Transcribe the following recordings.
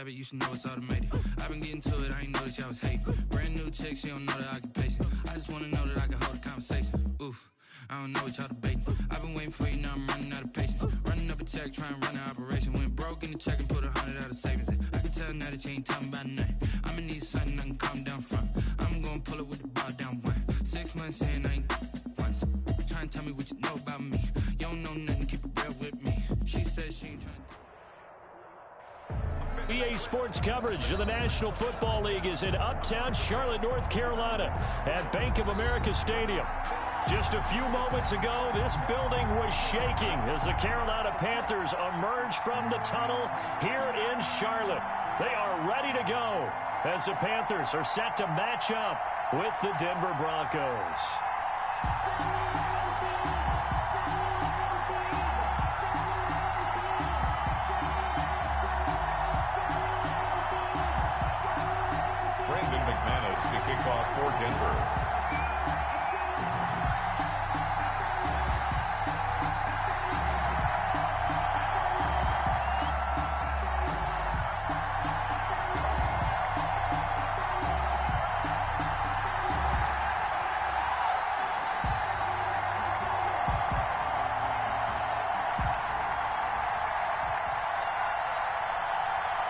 habit, you should know it's automated. I've been getting to it, I ain't noticed y'all was hating. Brand new chick, she don't know the occupation. I just wanna know that I can hold a conversation. Oof, I don't know what y'all debating. I've been waiting for you, now I'm running out of patience. Running up a check, trying to run an operation. Went broke in the check and put 100 out of savings in. I can tell now that you ain't talking about nothing. I'ma need something I can calm down from. I'm gonna pull it with the bar down one. 6 months in, I ain't once. Trying to tell me what you know about me. You don't know nothing, keep it real with me. She said she ain't trying to... EA Sports coverage of the National Football League is in uptown Charlotte, North Carolina at Bank of America Stadium. Just a few moments ago, this building was shaking as the Carolina Panthers emerged from the tunnel here in Charlotte. They are ready to go as the Panthers are set to match up with the Denver Broncos. To kick off for Denver.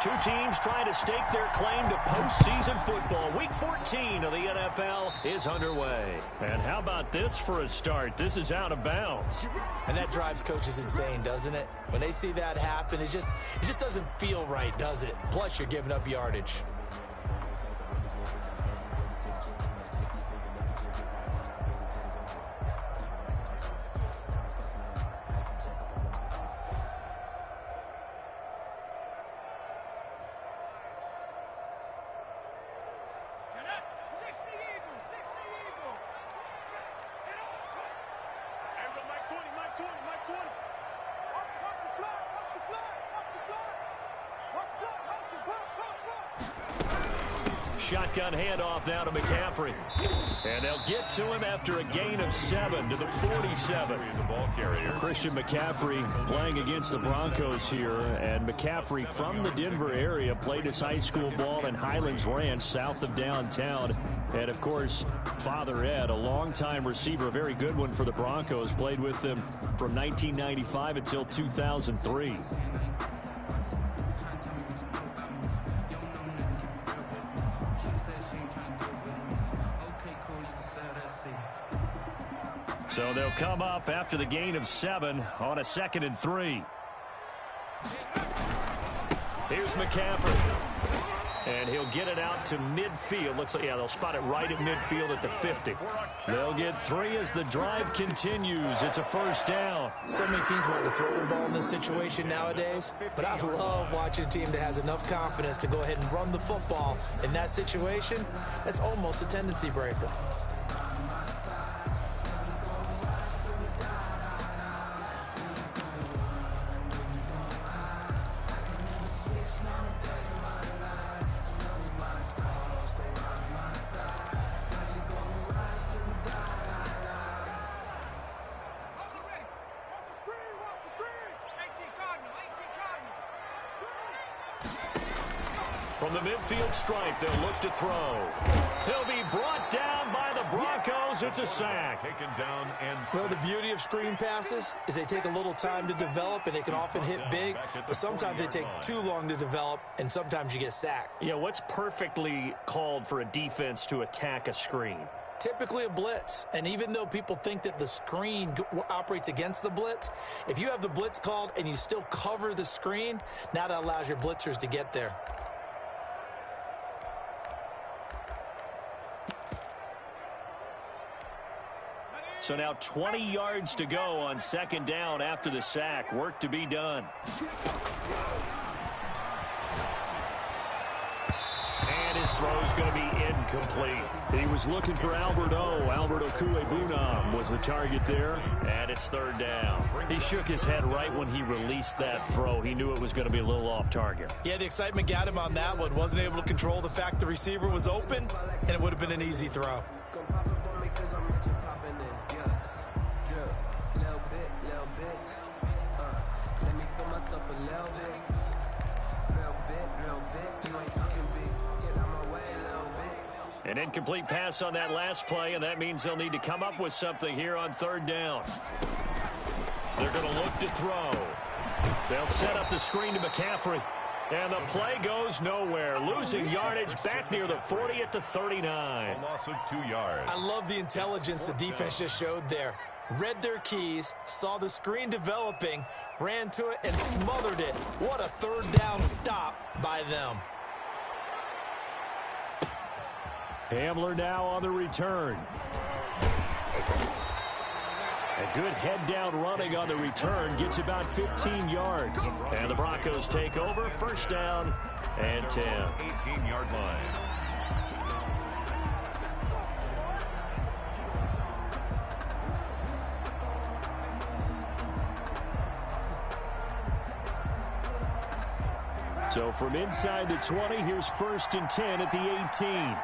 Two teams trying to stake their claim to postseason football. Week 14 of the NFL is underway. And how about this for a start? This is out of bounds. And that drives coaches insane, doesn't it? When they see that happen, it just doesn't feel right, does it? Plus, you're giving up yardage. Shotgun handoff now to McCaffrey. And they'll get to him after a gain of 7 to the 47. The ball carrier. Christian McCaffrey playing against the Broncos here. And McCaffrey from the Denver area played his high school ball in Highlands Ranch south of downtown. And, of course, Father Ed, a longtime receiver, a very good one for the Broncos, played with them from 1995 until 2003. So they'll come up after the gain of 7 on a 2nd and 3. Here's McCaffrey. And he'll get it out to midfield. Looks like, yeah, they'll spot it right at midfield at the 50. They'll get 3 as the drive continues. It's a first down. So many teams want to throw the ball in this situation nowadays, but I love watching a team that has enough confidence to go ahead and run the football in that situation. That's almost a tendency breaker. From the midfield stripe, they'll look to throw. He'll be brought down by the Broncos. It's a sack. Taken down and well, the beauty of screen passes is they take a little time to develop, and they can often hit big, but sometimes they take too long to develop, and sometimes you get sacked. Yeah, what's perfectly called for a defense to attack a screen? Typically a blitz, and even though people think that the screen operates against the blitz, if you have the blitz called and you still cover the screen, now that allows your blitzers to get there. So now 20 yards to go on 2nd down after the sack. Work to be done. And his throw's going to be incomplete. He was looking for Alberto. Alberto Kuebunam was the target there. And it's 3rd down. He shook his head right when he released that throw. He knew it was going to be a little off target. Yeah, the excitement got him on that one. Wasn't able to control the fact the receiver was open, and it would have been an easy throw. Let me feel myself a little bit. An incomplete pass on that last play, and that means they'll need to come up with something here on third down. They're going to look to throw. They'll set up the screen to McCaffrey. And the play goes nowhere. Losing yardage back near the 40 at the 39. A loss of 2 yards. I love the intelligence the defense just showed there. Read their keys, saw the screen developing, ran to it, and smothered it. What a third down stop by them. Hamler now on the return. A good head-down running on the return gets about 15 yards. And the Broncos take over, first down and 10. 18-yard line. So from inside the 20, here's first and 10 at the 18.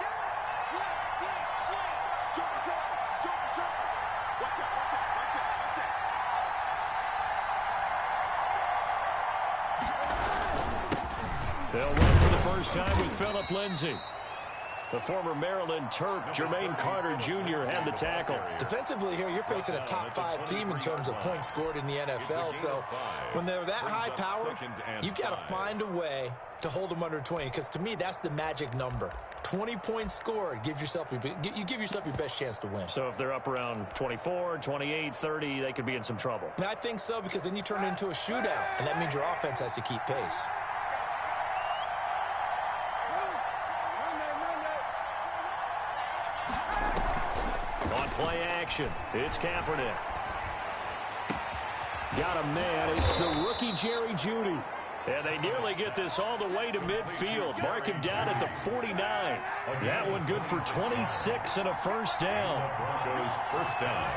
They'll run for the first time with Phillip Lindsay. The former Maryland Terp, Jermaine Carter Jr. had the tackle. Defensively here, you're facing a top-5 team in terms of points scored in the NFL. So when they're that high-powered, you've got to find a way to hold them under 20. Because to me, that's the magic number. 20 points scored, you give yourself your best chance to win. So if they're up around 24, 28, 30, they could be in some trouble. I think so, because then you turn it into a shootout, and that means your offense has to keep pace. On play action, it's Kaepernick. Got a man, it's the rookie Jerry Jeudy. And they nearly get this all the way to midfield. Mark him down at the 49. That one good for 26 and a first down. Broncos first down.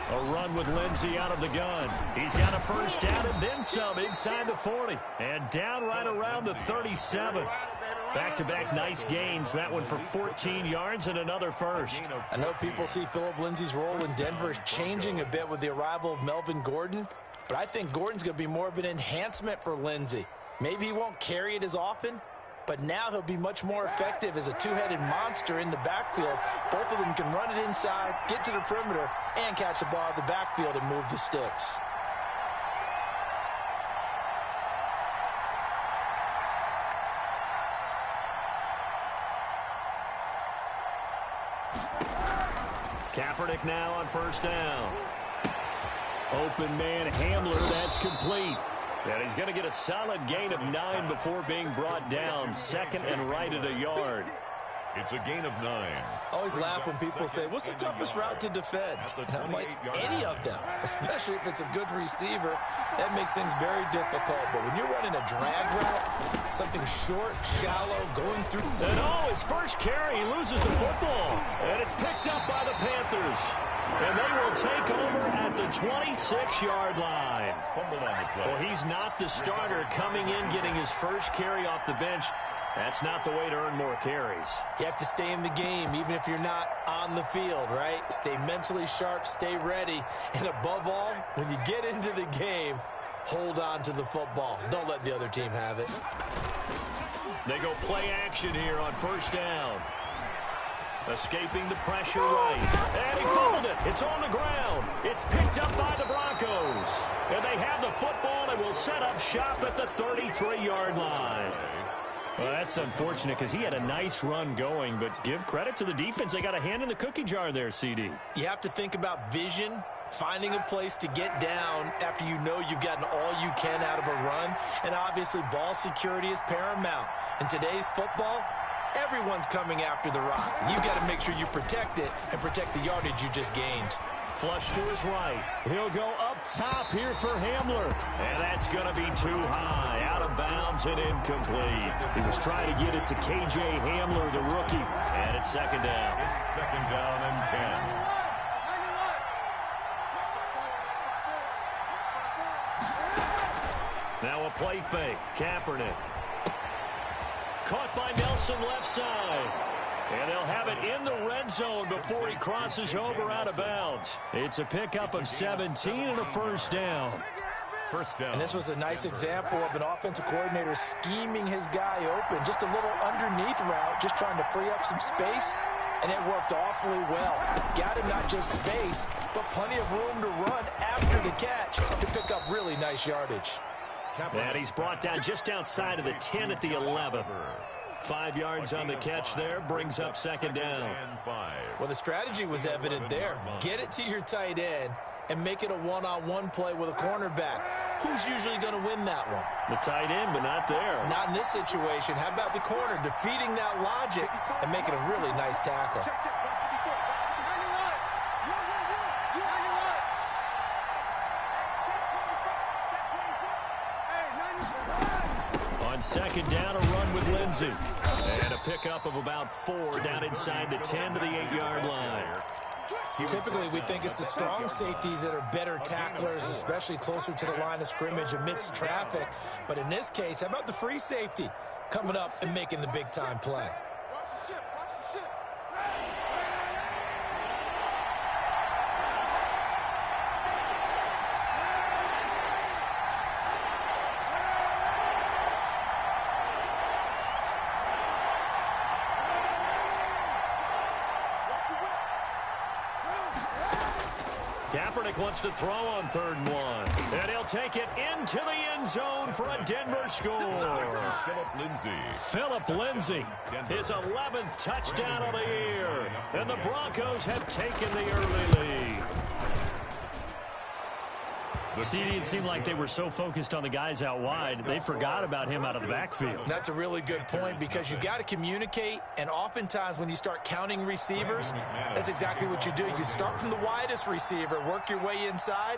A run with Lindsay out of the gun. He's got a first down and then some inside the 40. And down right around the 37. Back-to-back nice gains. That one for 14 yards and another first. I know people see Phillip Lindsay's role in Denver is changing a bit with the arrival of Melvin Gordon, but I think Gordon's going to be more of an enhancement for Lindsay. Maybe he won't carry it as often, but now he'll be much more effective as a two-headed monster in the backfield. Both of them can run it inside, get to the perimeter, and catch the ball at the backfield and move the sticks. Kaepernick now on first down. Open man Hamler, that's complete. And he's going to get a solid gain of 9 before being brought down. Second and right at a yard. It's a gain of 9. I always laugh when people say, what's the toughest route to defend? And I'm like, any of them, especially if it's a good receiver. That makes things very difficult. But when you're running a drag route, something short, shallow, going through. And his first carry, he loses the football. And it's picked up by the Panthers. And they will take over at the 26-yard line. Well, he's not the starter coming in, getting his first carry off the bench. That's not the way to earn more carries. You have to stay in the game, even if you're not on the field, right? Stay mentally sharp, stay ready. And above all, when you get into the game, hold on to the football. Don't let the other team have it. They go play action here on first down. Escaping the pressure right. And he fumbled it. It's on the ground. It's picked up by the Broncos. And they have the football and will set up shop at the 33-yard line. Well, that's unfortunate because he had a nice run going, but give credit to the defense. They got a hand in the cookie jar there, CD. You have to think about vision, finding a place to get down after you know you've gotten all you can out of a run, and obviously ball security is paramount. In today's football, everyone's coming after the rock. You've got to make sure you protect it and protect the yardage you just gained. Flush to his right. He'll go up top here for Hamler. And that's going to be too high. Out of bounds and incomplete. He was trying to get it to K.J. Hamler, the rookie. And it's second down. It's second down and 10. Now a play fake. Kaepernick. Caught by Nelson left side. And they'll have it in the red zone before he crosses over out of bounds. It's a pickup of 17 and a first down. First down. And this was a nice example of an offensive coordinator scheming his guy open. Just a little underneath route, just trying to free up some space, and it worked awfully well. Got him not just space, but plenty of room to run after the catch to pick up really nice yardage. And he's brought down just outside of the 10 at the 11. 5 yards on the catch there, brings up second down. Well, the strategy was evident there. Get it to your tight end and make it a one-on-one play with a cornerback. Who's usually going to win that one? The tight end, but not there. Not in this situation. How about the corner defeating that logic and making a really nice tackle? On second down, a run with Lindsey. And a pickup of about 4 down inside the 10 to the 8-yard line. Typically, we think it's the strong safeties that are better tacklers, especially closer to the line of scrimmage amidst traffic. But in this case, how about the free safety coming up and making the big-time play? Kaepernick wants to throw on 3rd and 1. And he'll take it into the end zone for a Denver score. Phillip Lindsay, his 11th touchdown of the year. And the Broncos have taken the early lead. CD, it seemed like they were so focused on the guys out wide, they forgot about him out of the backfield. That's a really good point because you've got to communicate, and oftentimes when you start counting receivers, that's exactly what you do. You start from the widest receiver, work your way inside.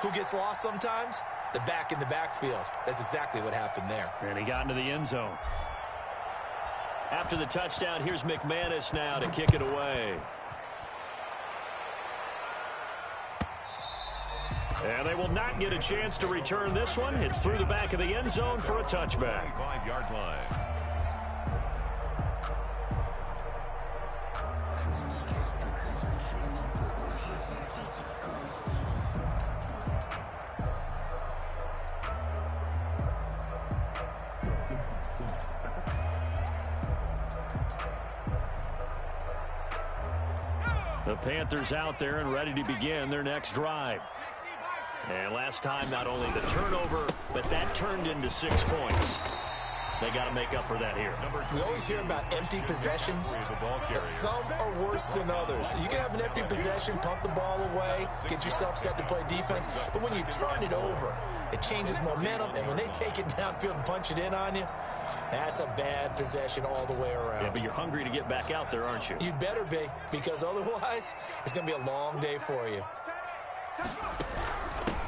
Who gets lost sometimes? The back in the backfield. That's exactly what happened there. And he got into the end zone. After the touchdown, here's McManus now to kick it away. And they will not get a chance to return this one. It's through the back of the end zone for a touchback. 5-yard line. The Panthers out there and ready to begin their next drive. And last time, not only the turnover, but that turned into 6 points. They got to make up for that here. We always hear about empty possessions. Some are worse than others. You can have an empty possession, pump the ball away, get yourself set to play defense. But when you turn it over, it changes momentum. And when they take it downfield and punch it in on you, that's a bad possession all the way around. Yeah, but you're hungry to get back out there, aren't you? You'd better be, because otherwise, it's going to be a long day for you.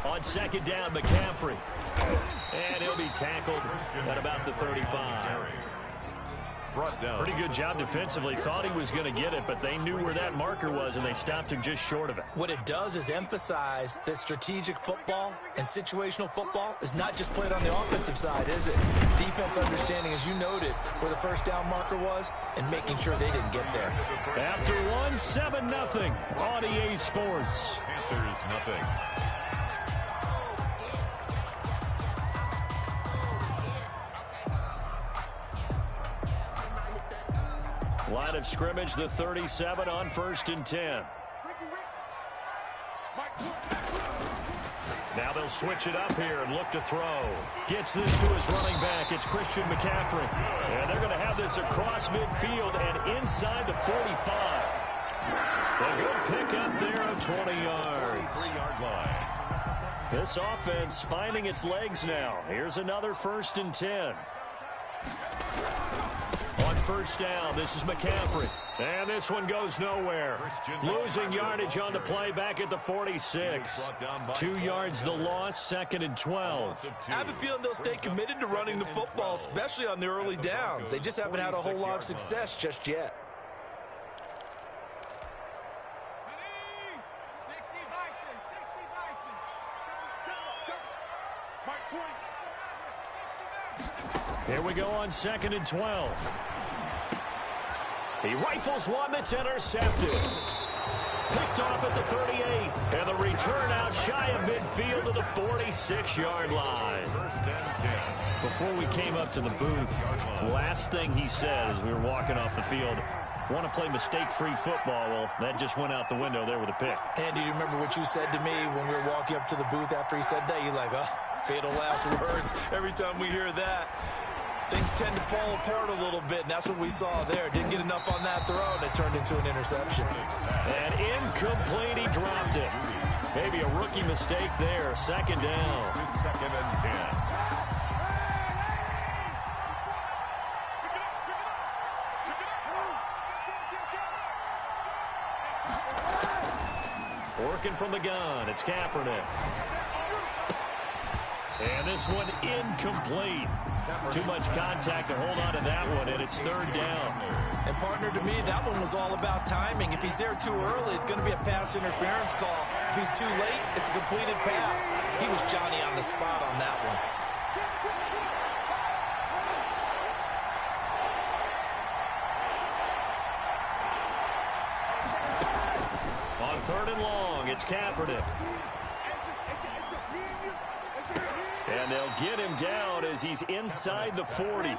On second down, McCaffrey. And he'll be tackled at about the 35. Pretty good job defensively. Thought he was going to get it, but they knew where that marker was, and they stopped him just short of it. What it does is emphasize that strategic football and situational football is not just played on the offensive side, is it? Defense understanding, as you noted, where the first down marker was and making sure they didn't get there. After one, 7-0 on EA Sports. Panthers nothing. Line of scrimmage, the 37 on 1st and 10. Now they'll switch it up here and look to throw. Gets this to his running back. It's Christian McCaffrey. And they're going to have this across midfield and inside the 45. A good pickup there of 20 yards. 3-yard line. This offense finding its legs now. Here's another 1st and 10. On 1st down, this is McCaffrey. And this one goes nowhere. Losing yardage on the play back at the 46. 2 yards the loss, 2nd and 12. I have a feeling they'll stay committed to running the football, especially on the early downs. They just haven't had a whole lot of success just yet. Here we go on 2nd and 12. He rifles one that's intercepted. Picked off at the 38. And the return out shy of midfield to the 46-yard line. First and 10. Before we came up to the booth, last thing he said as we were walking off the field, want to play mistake-free football. Well, that just went out the window there with a pick. Andy, do you remember what you said to me when we were walking up to the booth after he said that? You're like, oh, fatal last words. Every time we hear that, things tend to fall apart a little bit, and that's what we saw there. Didn't get enough on that throw, and it turned into an interception. And incomplete, he dropped it. Maybe a rookie mistake there. Second down. Second and 10. Working from the gun, it's Kaepernick. And this one incomplete. Too much contact to hold on to that one, and it's third down. And partner, to me, that one was all about timing. If he's there too early, it's going to be a pass interference call. If he's too late, it's a completed pass. He was Johnny on the spot on that one. On third and long, it's Kaepernick. And they'll get him down as he's inside the 40.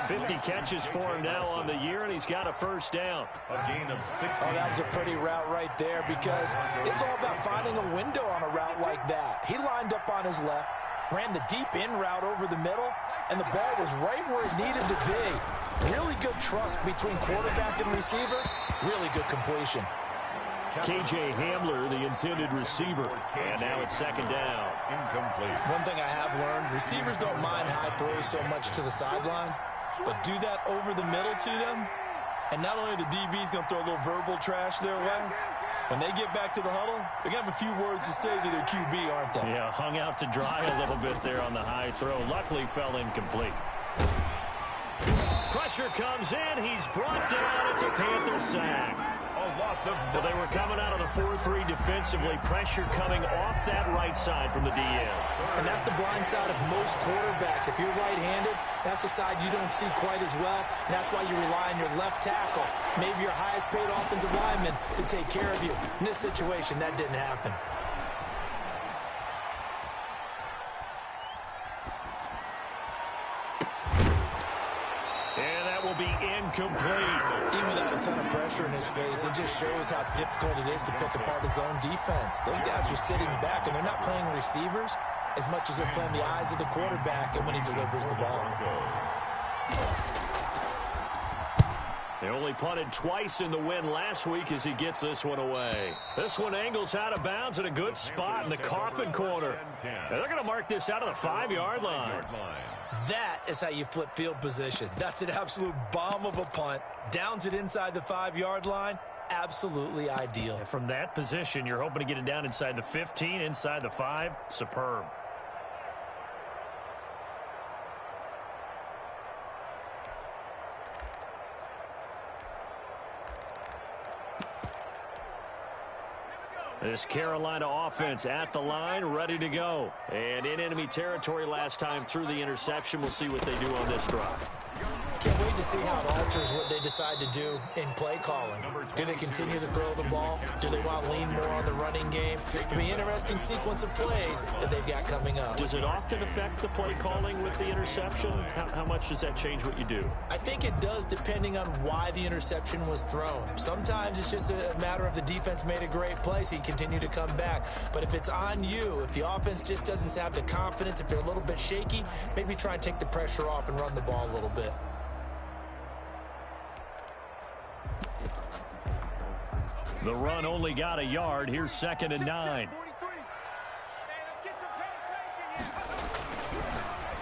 50 catches for him now on the year, and he's got a first down. A gain of 16. Oh, that was a pretty route right there because it's all about finding a window on a route like that. He lined up on his left, ran the deep in route over the middle, and the ball was right where it needed to be. Really good trust between quarterback and receiver. Really good completion. K.J. Hamler, the intended receiver. And now it's second down. Incomplete. One thing I have learned, receivers don't mind high throws so much to the sideline, but do that over the middle to them, and not only the DB's going to throw a little verbal trash their way, when they get back to the huddle, they're going to have a few words to say to their QB, aren't they? Yeah, hung out to dry a little bit there on the high throw. Luckily fell incomplete. Pressure comes in. He's brought down. It's a Panther sack. Well, they were coming out of the 4-3 defensively. Pressure coming off that right side from the DN. And that's the blind side of most quarterbacks. If you're right-handed, that's the side you don't see quite as well. And that's why you rely on your left tackle, maybe your highest-paid offensive lineman, to take care of you. In this situation, that didn't happen. And that will be incomplete. Even without a ton of pressure in his face, it just shows how difficult it is to pick apart his own defense. Those guys are sitting back, and they're not playing receivers as much as they're playing the eyes of the quarterback and when he delivers the ball. They only punted twice in the win last week as he gets this one away. This one angles out of bounds at a good spot in the coffin corner. And they're going to mark this out of the 5-yard line. That is how you flip field position. That's an absolute bomb of a punt. Downs it inside the 5-yard line. Absolutely ideal. And from that position, you're hoping to get it down inside the 15, inside the 5. Superb. This Carolina offense at the line, ready to go. And in enemy territory last time through the interception. We'll see what they do on this drive. Can't wait to see how it alters what they decide to do in play calling. Do they continue to throw the ball? Do they want to lean more on the running game? It'll be an interesting sequence of plays that they've got coming up. Does it often affect the play calling with the interception? How much does that change what you do? I think it does, depending on why the interception was thrown. Sometimes it's just a matter of the defense made a great play, so you continue to come back. But if it's on you, if the offense just doesn't have the confidence, if they're a little bit shaky, maybe try and take the pressure off and run the ball a little bit. The run only got a yard. Here's 2nd and 9.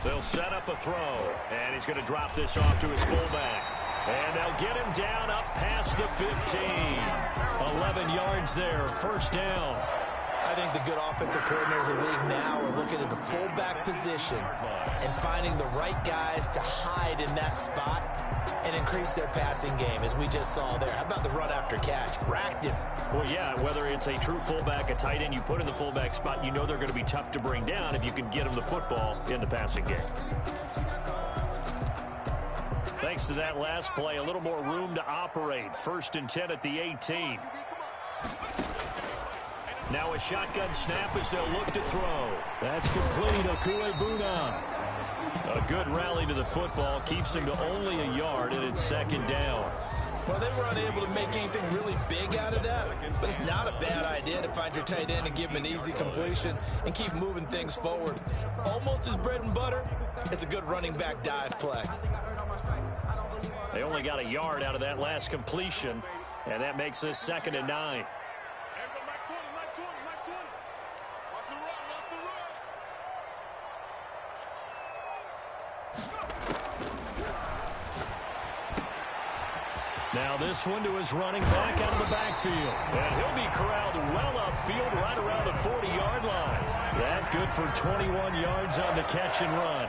They'll set up a throw, and he's going to drop this off to his fullback. And they'll get him down up past the 15. 11 yards there, first down. I think the good offensive coordinators in the league now are looking at the fullback position and finding the right guys to hide in that spot and increase their passing game, as we just saw there. How about the run after catch? Racked him. Well, yeah, whether it's a true fullback, a tight end you put in the fullback spot, you know they're going to be tough to bring down if you can get them the football in the passing game. Thanks to that last play, a little more room to operate. 1st and 10 at the 18. Now a shotgun snap as they'll look to throw. That's complete. Okuebuna. A good rally to the football keeps him to only a yard, and it's second down. Well, they were unable to make anything really big out of that, but it's not a bad idea to find your tight end and give him an easy completion and keep moving things forward. Almost as bread and butter as a good running back dive play. They only got a yard out of that last completion, and that makes this 2nd and 9. Now this one to his running back out of the backfield. And he'll be corralled well upfield right around the 40-yard line. That good for 21 yards on the catch and run.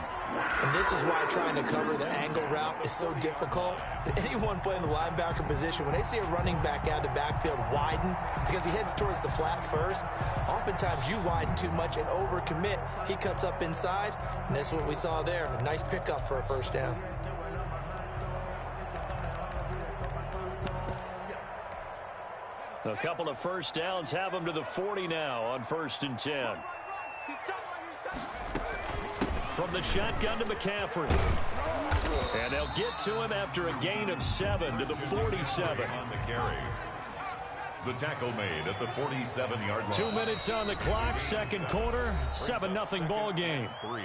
And this is why trying to cover the angle route is so difficult. Anyone playing the linebacker position, when they see a running back out of the backfield widen because he heads towards the flat first, oftentimes you widen too much and overcommit. He cuts up inside, and that's what we saw there. A nice pickup for a first down. A couple of first downs have him to the 40 now on 1st and 10. From the shotgun to McCaffrey. And they'll get to him after a gain of 7 to the 47. On the carry. The tackle made at the 47-yard line. 2 minutes on the clock, second quarter, 7-0 ball game. 3.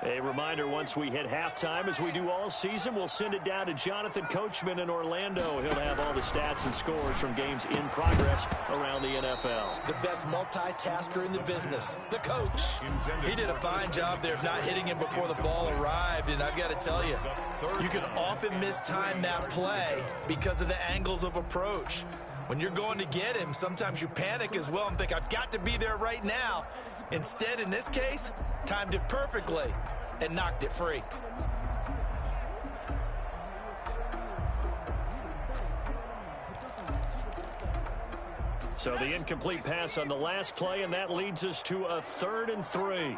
A reminder, once we hit halftime, as we do all season, we'll send it down to Jonathan Coachman in Orlando. He'll have all the stats and scores from games in progress around the NFL. The best multitasker in the business, the coach. He did a fine job there of not hitting him before the ball arrived, and I've got to tell you, you can often mistime that play because of the angles of approach. When you're going to get him, sometimes you panic as well and think, I've got to be there right now. Instead, in this case, timed it perfectly and knocked it free. So the incomplete pass on the last play, and that leads us to a 3rd and 3.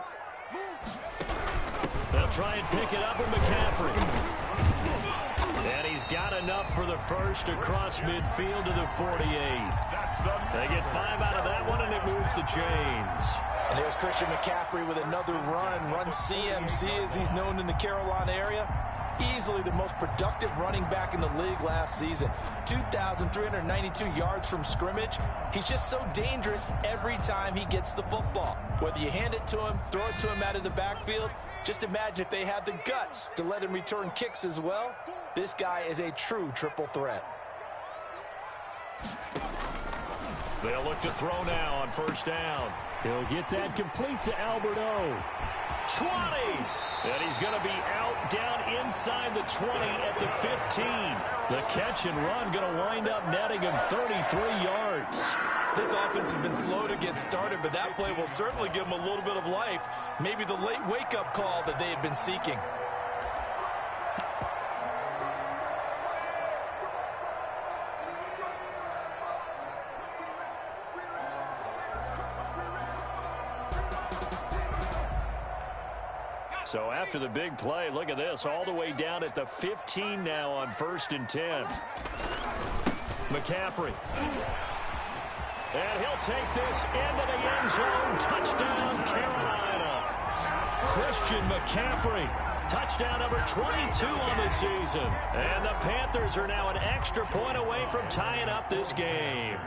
They'll try and pick it up with McCaffrey. And he's got enough for the first across midfield to the 48. They get 5 out of that one, and it moves the chains. And there's Christian McCaffrey with another run CMC as he's known in the Carolina area. Easily the most productive running back in the league last season. 2,392 yards from scrimmage. He's just so dangerous every time he gets the football. Whether you hand it to him, throw it to him out of the backfield, just imagine if they had the guts to let him return kicks as well. This guy is a true triple threat. They'll look to throw now on 1st down. He'll get that complete to Alberto. 20! And he's going to be out down inside the 20 at the 15. The catch and run going to wind up netting him 33 yards. This offense has been slow to get started, but that play will certainly give them a little bit of life. Maybe the late wake-up call that they had been seeking. So after the big play, look at this, all the way down at the 15 now on 1st and 10. McCaffrey. And he'll take this into the end zone. Touchdown, Carolina. Christian McCaffrey. Touchdown number 22 on the season. And the Panthers are now an extra point away from tying up this game.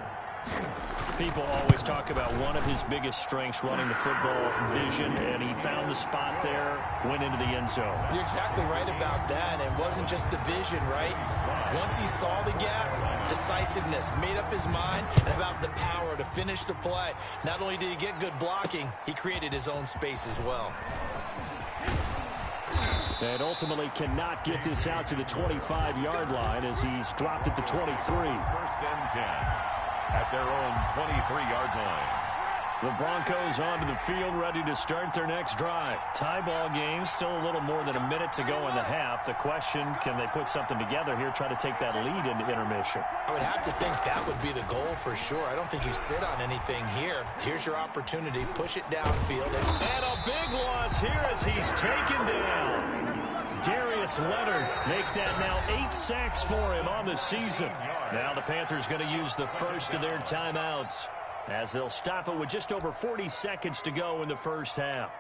People always talk about one of his biggest strengths running the football, vision, and he found the spot there, went into the end zone. You're exactly right about that. It wasn't just the vision, right? Once he saw the gap, decisiveness, made up his mind, and about the power to finish the play. Not only did he get good blocking, he created his own space as well. And ultimately cannot get this out to the 25-yard line as he's dropped at the 23. 1st and 10 at their own 23-yard line. The Broncos onto the field, ready to start their next drive. Tie ball game, still a little more than a minute to go in the half. The question, can they put something together here, try to take that lead into intermission? I would have to think that would be the goal for sure. I don't think you sit on anything here. Here's your opportunity. Push it downfield. And a big loss here as he's taken down. Darius Leonard make that now 8 sacks for him on the season. Now the Panthers going to use the first of their timeouts, as they'll stop it with just over 40 seconds to go in the first half.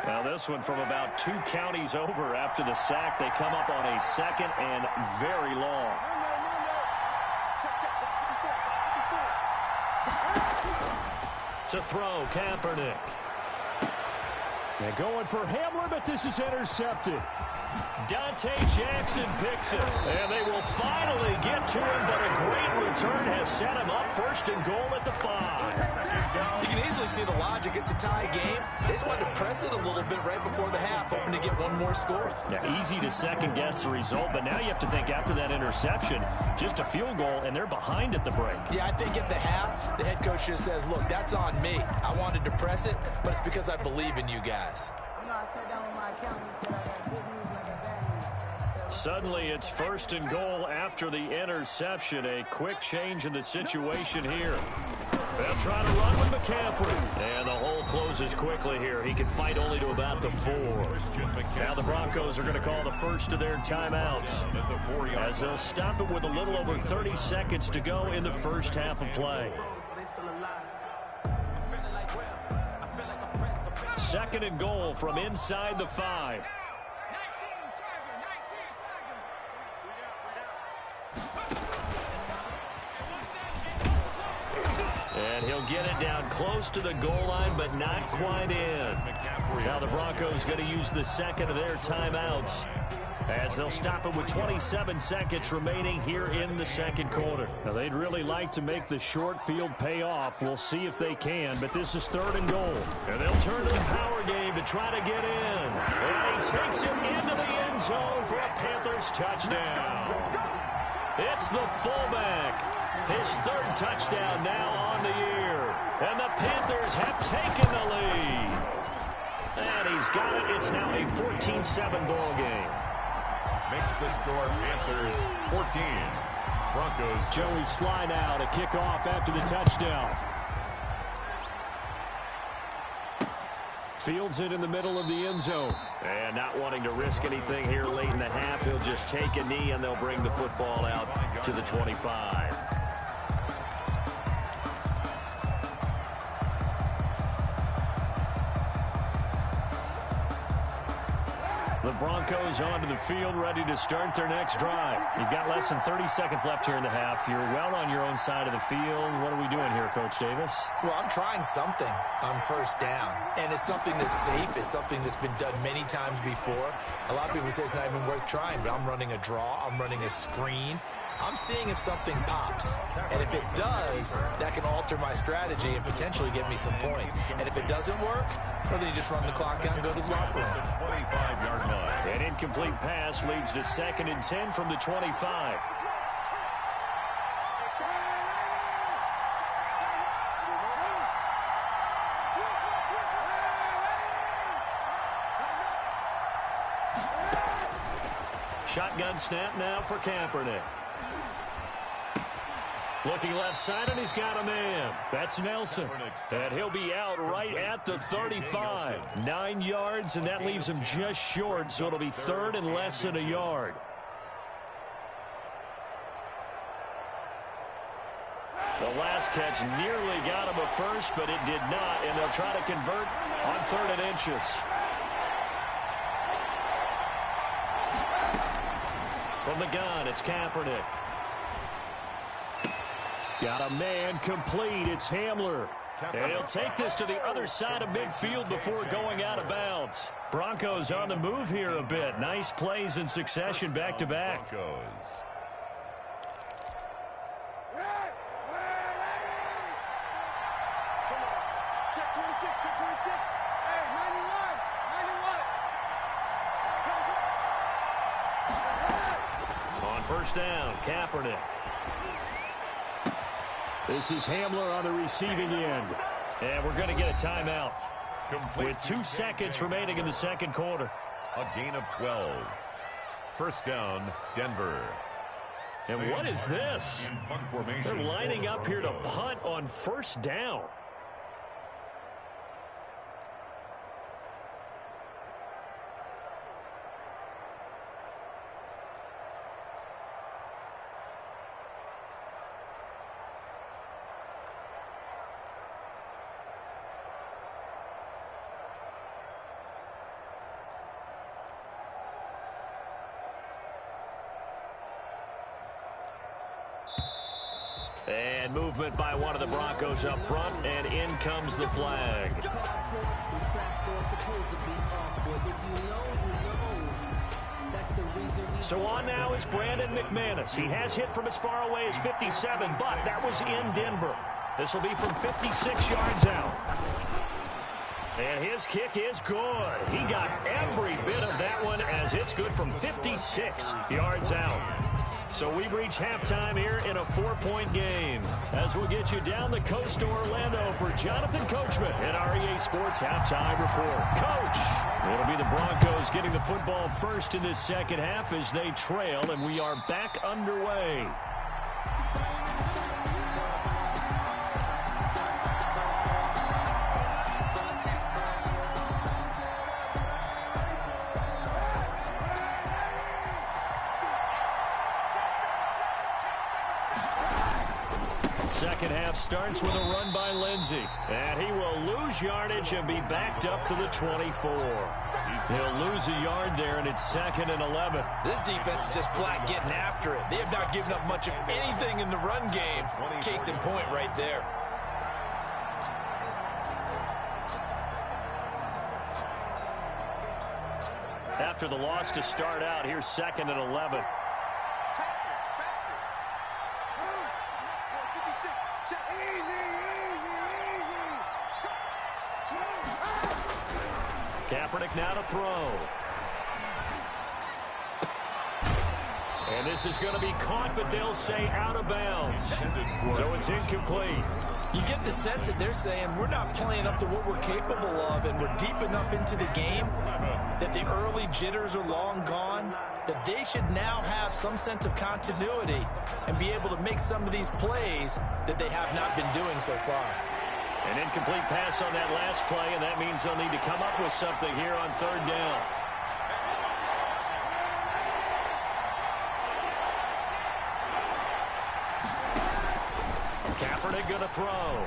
Well, this one from about 2 counties over after the sack. They come up on a second and very long. To throw, Kaepernick. They're going for Hamler, but this is intercepted. Dante Jackson picks it, and they will finally get to him, but a great return has set him up first and goal at the 5. You can easily see the logic. It's a tie game. They just wanted to press it a little bit right before the half, hoping to get one more score. Yeah, easy to second-guess the result, but now you have to think after that interception, just a field goal, and they're behind at the break. Yeah, I think at the half, the head coach just says, look, that's on me. I wanted to press it, but it's because I believe in you guys. You know, I sat down with my accountant and said I got good news and I got bad news. Suddenly, it's first and goal after the interception. A quick change in the situation here. They'll try to run with McCaffrey. And the hole closes quickly here. He can fight only to about the 4. Now the Broncos are going to call the first of their timeouts, as they'll stop it with a little over 30 seconds to go in the first half of play. Second and goal from inside the 5. And he'll get it down close to the goal line, but not quite in. Now the Broncos going to use the second of their timeouts, as they'll stop it with 27 seconds remaining here in the second quarter. Now they'd really like to make the short field pay off. We'll see if they can, but this is third and goal. And they'll turn to the power game to try to get in. And he takes it into the end zone for a Panthers touchdown. It's the fullback. His third touchdown now on the year. And the Panthers have taken the lead. And he's got it. It's now a 14-7 ball game. Makes the score Panthers 14. Broncos. Joey Sly now to kick off after the touchdown. Fields it in the middle of the end zone. And not wanting to risk anything here late in the half, he'll just take a knee and they'll bring the football out to the 25. The Broncos onto the field, ready to start their next drive. You've got less than 30 seconds left here in the half. You're well on your own side of the field. What are we doing here, Coach Davis? Well, I'm trying something on first down, and it's something that's safe. It's something that's been done many times before. A lot of people say it's not even worth trying, but I'm running a draw. I'm running a screen. I'm seeing if something pops, and if it does, that can alter my strategy and potentially get me some points. And if it doesn't work, well, then you just run the clock out and go to the locker room. 25-yard line. An incomplete pass leads to 2nd and 10 from the 25. Shotgun snap now for Kaepernick. Looking left side, and he's got a man. That's Nelson. And he'll be out right at the 35. 9 yards, and that leaves him just short, so it'll be third and less than a yard. The last catch nearly got him a first, but it did not, and they'll try to convert on 3rd and inches. From the gun, it's Kaepernick. Got a man complete. It's Hamler. And he'll take this to the other side of midfield before going out of bounds. Broncos on the move here a bit. Nice plays in succession back-to-back. Broncos. Check 26, check 26. Hey, 91, 91. On First down, Kaepernick. This is Hamler on the receiving end. And we're going to get a timeout. With 2 seconds remaining in the second quarter. A gain of 12. First down, Denver. And what is this? They're lining up here to punt on first down. And movement by one of the Broncos up front, and in comes the flag. So on now is Brandon McManus. He has hit from as far away as 57, but that was in Denver. This will be from 56 yards out. And his kick is good. He got every bit of that one as it's good from 56 yards out. So we've reached halftime here in a 4-point game. As we'll get you down the coast to Orlando for Jonathan Coachman at our EA Sports Halftime Report. Coach! It'll be the Broncos getting the football first in this second half as they trail, and we are back underway. Second half starts with a run by Lindsey. And he will lose yardage and be backed up to the 24. He'll lose a yard there, and it's 2nd and 11. This defense is just flat getting after it. They have not given up much of anything in the run game. Case in point right there. After the loss to start out, here's 2nd and 11. Kaepernick now to throw. And this is going to be caught, but they'll say out of bounds. So it's incomplete. You get the sense that they're saying we're not playing up to what we're capable of, and we're deep enough into the game that the early jitters are long gone, that they should now have some sense of continuity and be able to make some of these plays that they have not been doing so far. An incomplete pass on that last play, and that means they'll need to come up with something here on 3rd down. Kaepernick going to throw.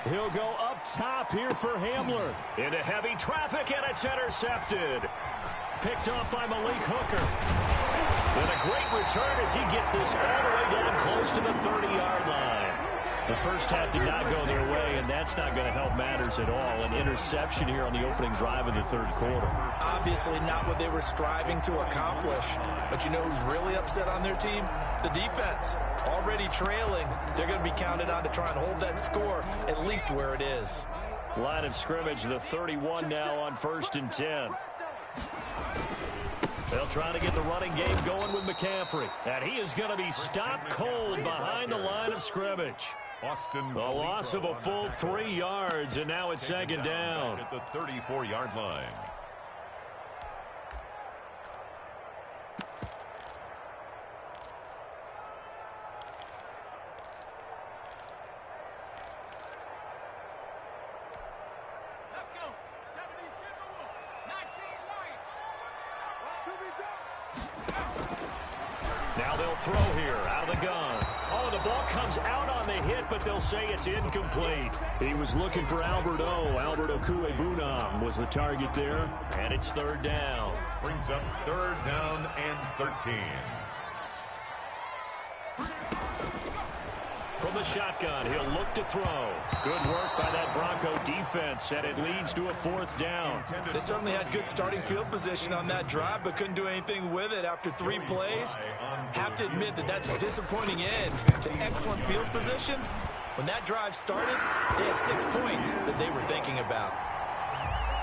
He'll go up top here for Hamler. Into heavy traffic, and it's intercepted. Picked off by Malik Hooker. And a great return as he gets this all the way down close to the 30-yard line. The first half did not go their way, and that's not going to help matters at all. An interception here on the opening drive of the 3rd quarter. Obviously not what they were striving to accomplish. But you know who's really upset on their team? The defense. Already trailing. They're going to be counted on to try and hold that score at least where it is. Line of scrimmage, the 31 now on 1st and 10. They'll try to get the running game going with McCaffrey. And he is going to be stopped cold behind the line of scrimmage. A loss of a full 3 yards, and now it's 2nd down. At the 34-yard line. Now they'll throw here out of the gun. Oh, the ball comes out on the hit, but they'll say it's incomplete. He was looking for Albert O. Albert Okuebunam was the target there, and it's 3rd down. Brings up 3rd down and 13. From the shotgun, he'll look to throw. Good work by that Bronco defense, and it leads to a 4th down. They certainly had good starting field position on that drive, but couldn't do anything with it after 3 plays. Have to admit that that's a disappointing end to excellent field position. When that drive started, they had 6 points that they were thinking about.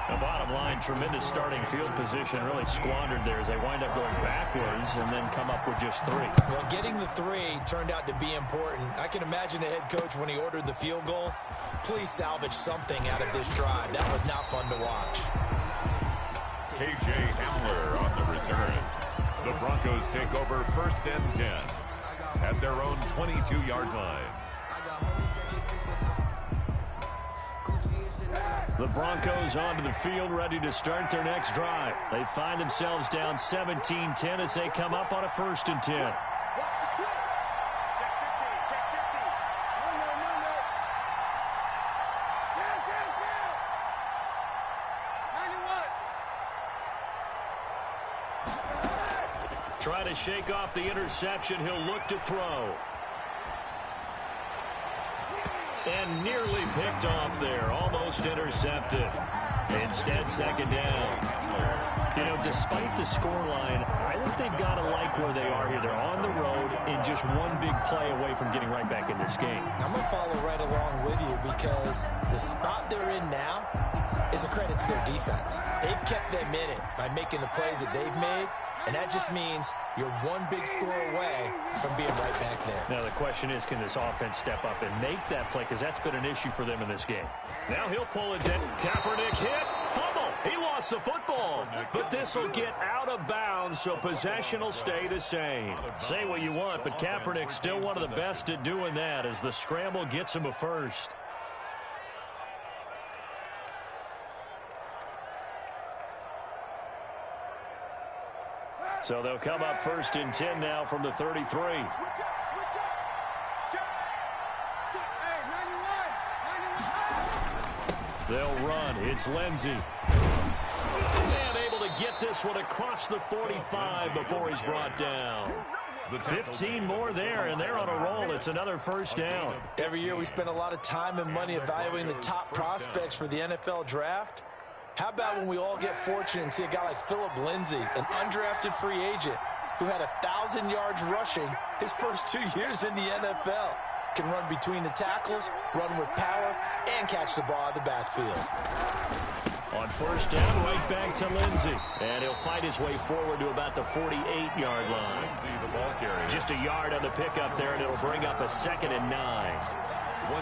The bottom line, tremendous starting field position, really squandered there as they wind up going backwards and then come up with just 3. Well, getting the 3 turned out to be important. I can imagine the head coach when he ordered the field goal. Please salvage something out of this drive. That was not fun to watch. K.J. Hamler on the return. The Broncos take over 1st and 10 at their own 22-yard line. The Broncos onto the field, ready to start their next drive. They find themselves down 17-10 as they come up on a 1st and 10. Try to shake off the interception. He'll look to throw. And nearly picked off there. Almost intercepted. Instead, 2nd down. You know, despite the scoreline, I think they've got to like where they are here. They're on the road and just one big play away from getting right back in this game. I'm going to follow right along with you because the spot they're in now is a credit to their defense. They've kept them in it by making the plays that they've made. And that just means you're one big score away from being right back there. Now the question is, can this offense step up and make that play? Because that's been an issue for them in this game. Now he'll pull it down. Kaepernick hit. Fumble. He lost the football. But this will get out of bounds, so possession will stay the same. Say what you want, but Kaepernick's still one of the best at doing that as the scramble gets him a 1st. So they'll come up 1st and 10 now from the 33. They'll run. It's Lindsey. And able to get this one across the 45 before he's brought down. 15 more there, and they're on a roll. It's another 1st down. Every year we spend a lot of time and money evaluating the top prospects for the NFL draft. How about when we all get fortunate and see a guy like Philip Lindsay, an undrafted free agent who had 1,000 yards rushing his first 2 years in the NFL. Can run between the tackles, run with power, and catch the ball out of the backfield. On 1st down, right back to Lindsey. And he'll fight his way forward to about the 48-yard line. The ball carrier. Just a yard on the pickup there, and it'll bring up a 2nd and 9.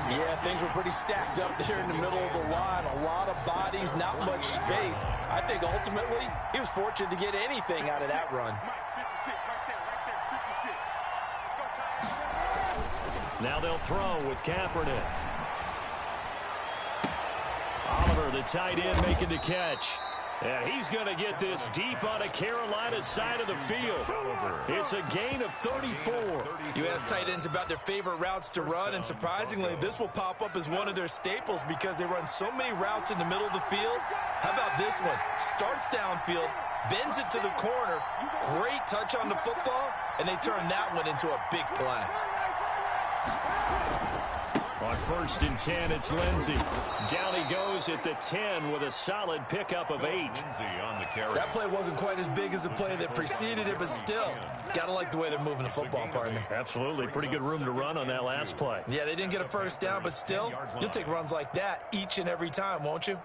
Yeah, things were pretty stacked up there in the middle of the line. A lot of bodies, not much space. I think ultimately he was fortunate to get anything out of that run. Now they'll throw with Kaepernick. Oliver, the tight end, making the catch. And he's going to get this deep on a Carolina side of the field. It's a gain of 34. You ask tight ends about their favorite routes to run, and surprisingly, this will pop up as one of their staples because they run so many routes in the middle of the field. How about this one? Starts downfield, bends it to the corner, great touch on the football, and they turn that one into a big play. On 1st and 10, it's Lindsey. Down he goes at the 10 with a solid pickup of 8. Lindsey on the carry. That play wasn't quite as big as the play that preceded it, but still, got to like the way they're moving the football, partner. Absolutely. Pretty good room to run on that last play. Yeah, they didn't get a 1st down, but still, you'll take runs like that each and every time, won't you?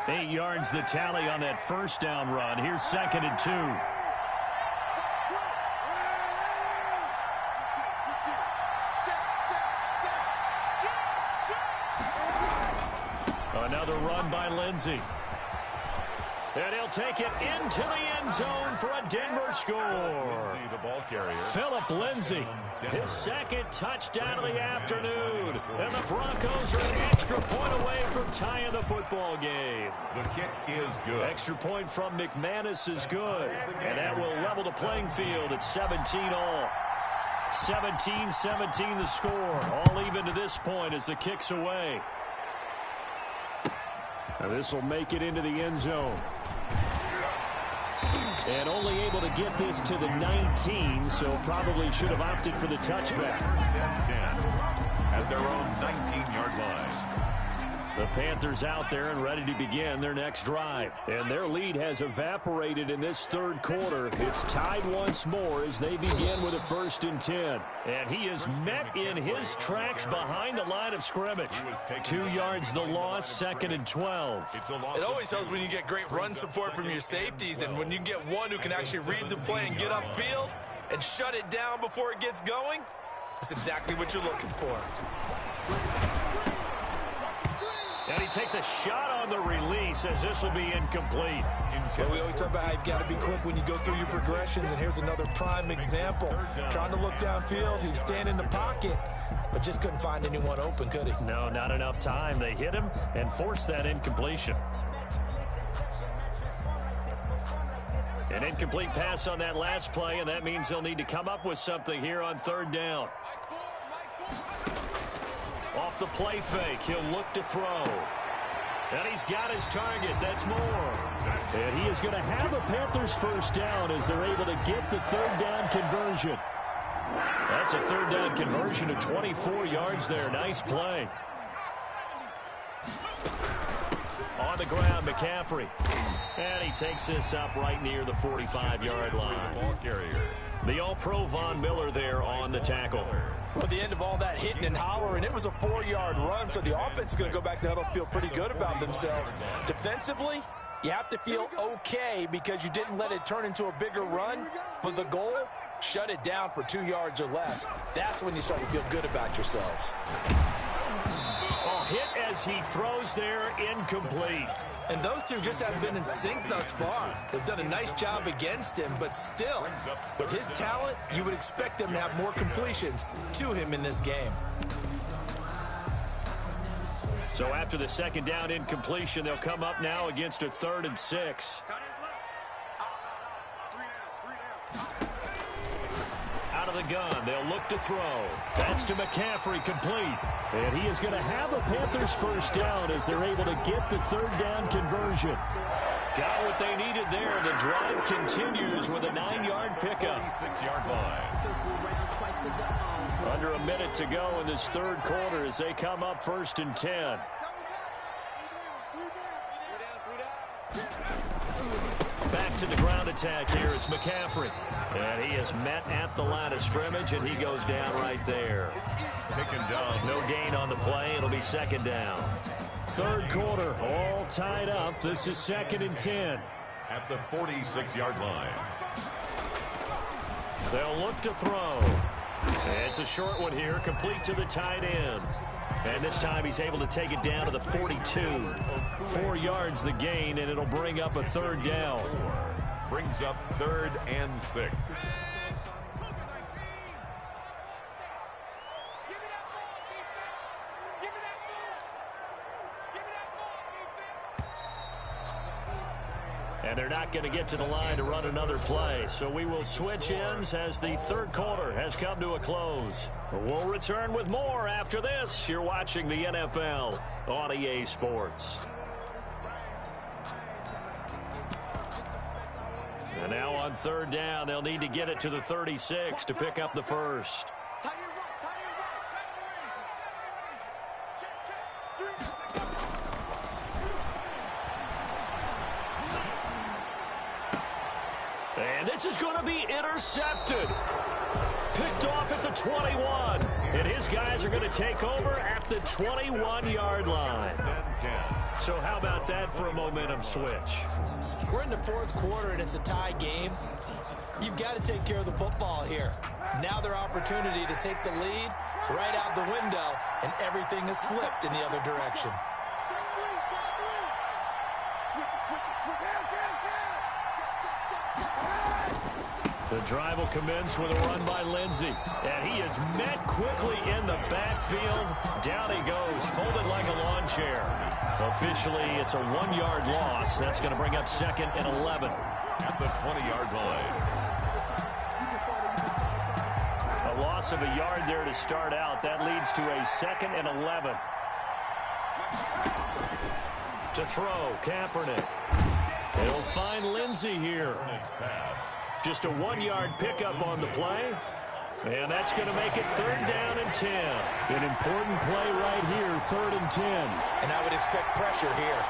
Eight yards the tally on that 1st down run. Here's 2nd and 2. Another run by Lindsey. And he'll take it into the end zone for a Denver score. Lindsey, the ball carrier. Philip Lindsey, his 2nd touchdown of the afternoon. And the Broncos are an extra point away from tying the football game. The kick is good. Extra point from McManus is good. And that will level the playing field at 17 all. 17-17 the score. All even to this point as the kick's away. Now this will make it into the end zone. And only able to get this to the 19, so probably should have opted for the touchback. 1st and 10 at their own 19-yard line. The Panthers out there and ready to begin their next drive. And their lead has evaporated in this third quarter. It's tied once more as they begin with a 1st and 10. And he is met in his tracks behind the line of scrimmage. 2 yards the loss, 2nd and 12. It always helps when you get great run support from your safeties, and when you get one who can actually read the play and get upfield and shut it down before it gets going. That's exactly what you're looking for. And he takes a shot on the release as this will be incomplete. Well, we always talk about how you've got to be quick when you go through your progressions, and here's another prime example. Trying to look downfield, he was standing in the pocket, but just couldn't find anyone open, could he? No, not enough time. They hit him and forced that incompletion. An incomplete pass on that last play, and that means they'll need to come up with something here on 3rd down. Off the play fake, he'll look to throw. And he's got his target. That's more. And he is going to have a Panthers 1st down as they're able to get the 3rd down conversion. That's a 3rd down conversion of 24 yards there. Nice play. On the ground, McCaffrey. And he takes this up right near the 45-yard line. The All-Pro Von Miller there on the tackle. Well, at the end of all that hitting and hollering, it was a 4-yard run, so the offense is going to go back to the huddle, feel pretty good about themselves. Defensively, you have to feel okay because you didn't let it turn into a bigger run, but the goal, shut it down for 2 yards or less. That's when you start to feel good about yourselves. Oh, hit as he throws there, incomplete. And those two just haven't been in sync thus far. They've done a nice job against him, but still, with his talent, you would expect them to have more completions to him in this game. So after the 2nd down incompletion, they'll come up now against a 3rd and 6. Out of the gun, they'll look to throw. That's to McCaffrey, complete. And he is going to have a Panthers 1st down as they're able to get the 3rd down conversion. Got what they needed there. The drive continues with a 9-yard pickup. 6-yard line. Under a minute to go in this 3rd quarter as they come up 1st and 10. Back to the ground attack here. It's McCaffrey. And he is met at the line of scrimmage, and he goes down right there. Taken down. No gain on the play. It'll be 2nd down. 3rd quarter, all tied up. This is 2nd and 10. At the 46-yard line. They'll look to throw. It's a short one here, complete to the tight end. And this time he's able to take it down to the 42. 4 yards the gain, and it'll bring up a 3rd down. Brings up 3rd and 6. And they're not going to get to the line to run another play. So we will switch ends as the 3rd quarter has come to a close. We'll return with more after this. You're watching the NFL on EA Sports. And now on 3rd down, they'll need to get it to the 36 to pick up the 1st. And this is going to be intercepted. Picked off at the 21. And his guys are going to take over at the 21-yard line. So how about that for a momentum switch? We're in the 4th quarter, and it's a tie game. You've got to take care of the football here. Now their opportunity to take the lead right out the window, and everything is flipped in the other direction. The drive will commence with a run by Lindsey. And he is met quickly in the backfield. Down he goes, folded like a lawn chair. Officially, it's a 1-yard loss. That's going to bring up 2nd and 11. At the 20-yard line. A loss of a yard there to start out. That leads to a 2nd and 11. To throw, Kaepernick. They'll find Lindsey here. Just a 1-yard pickup on the play. And that's going to make it 3rd down and 10. An important play right here, 3rd and 10. And I would expect pressure here.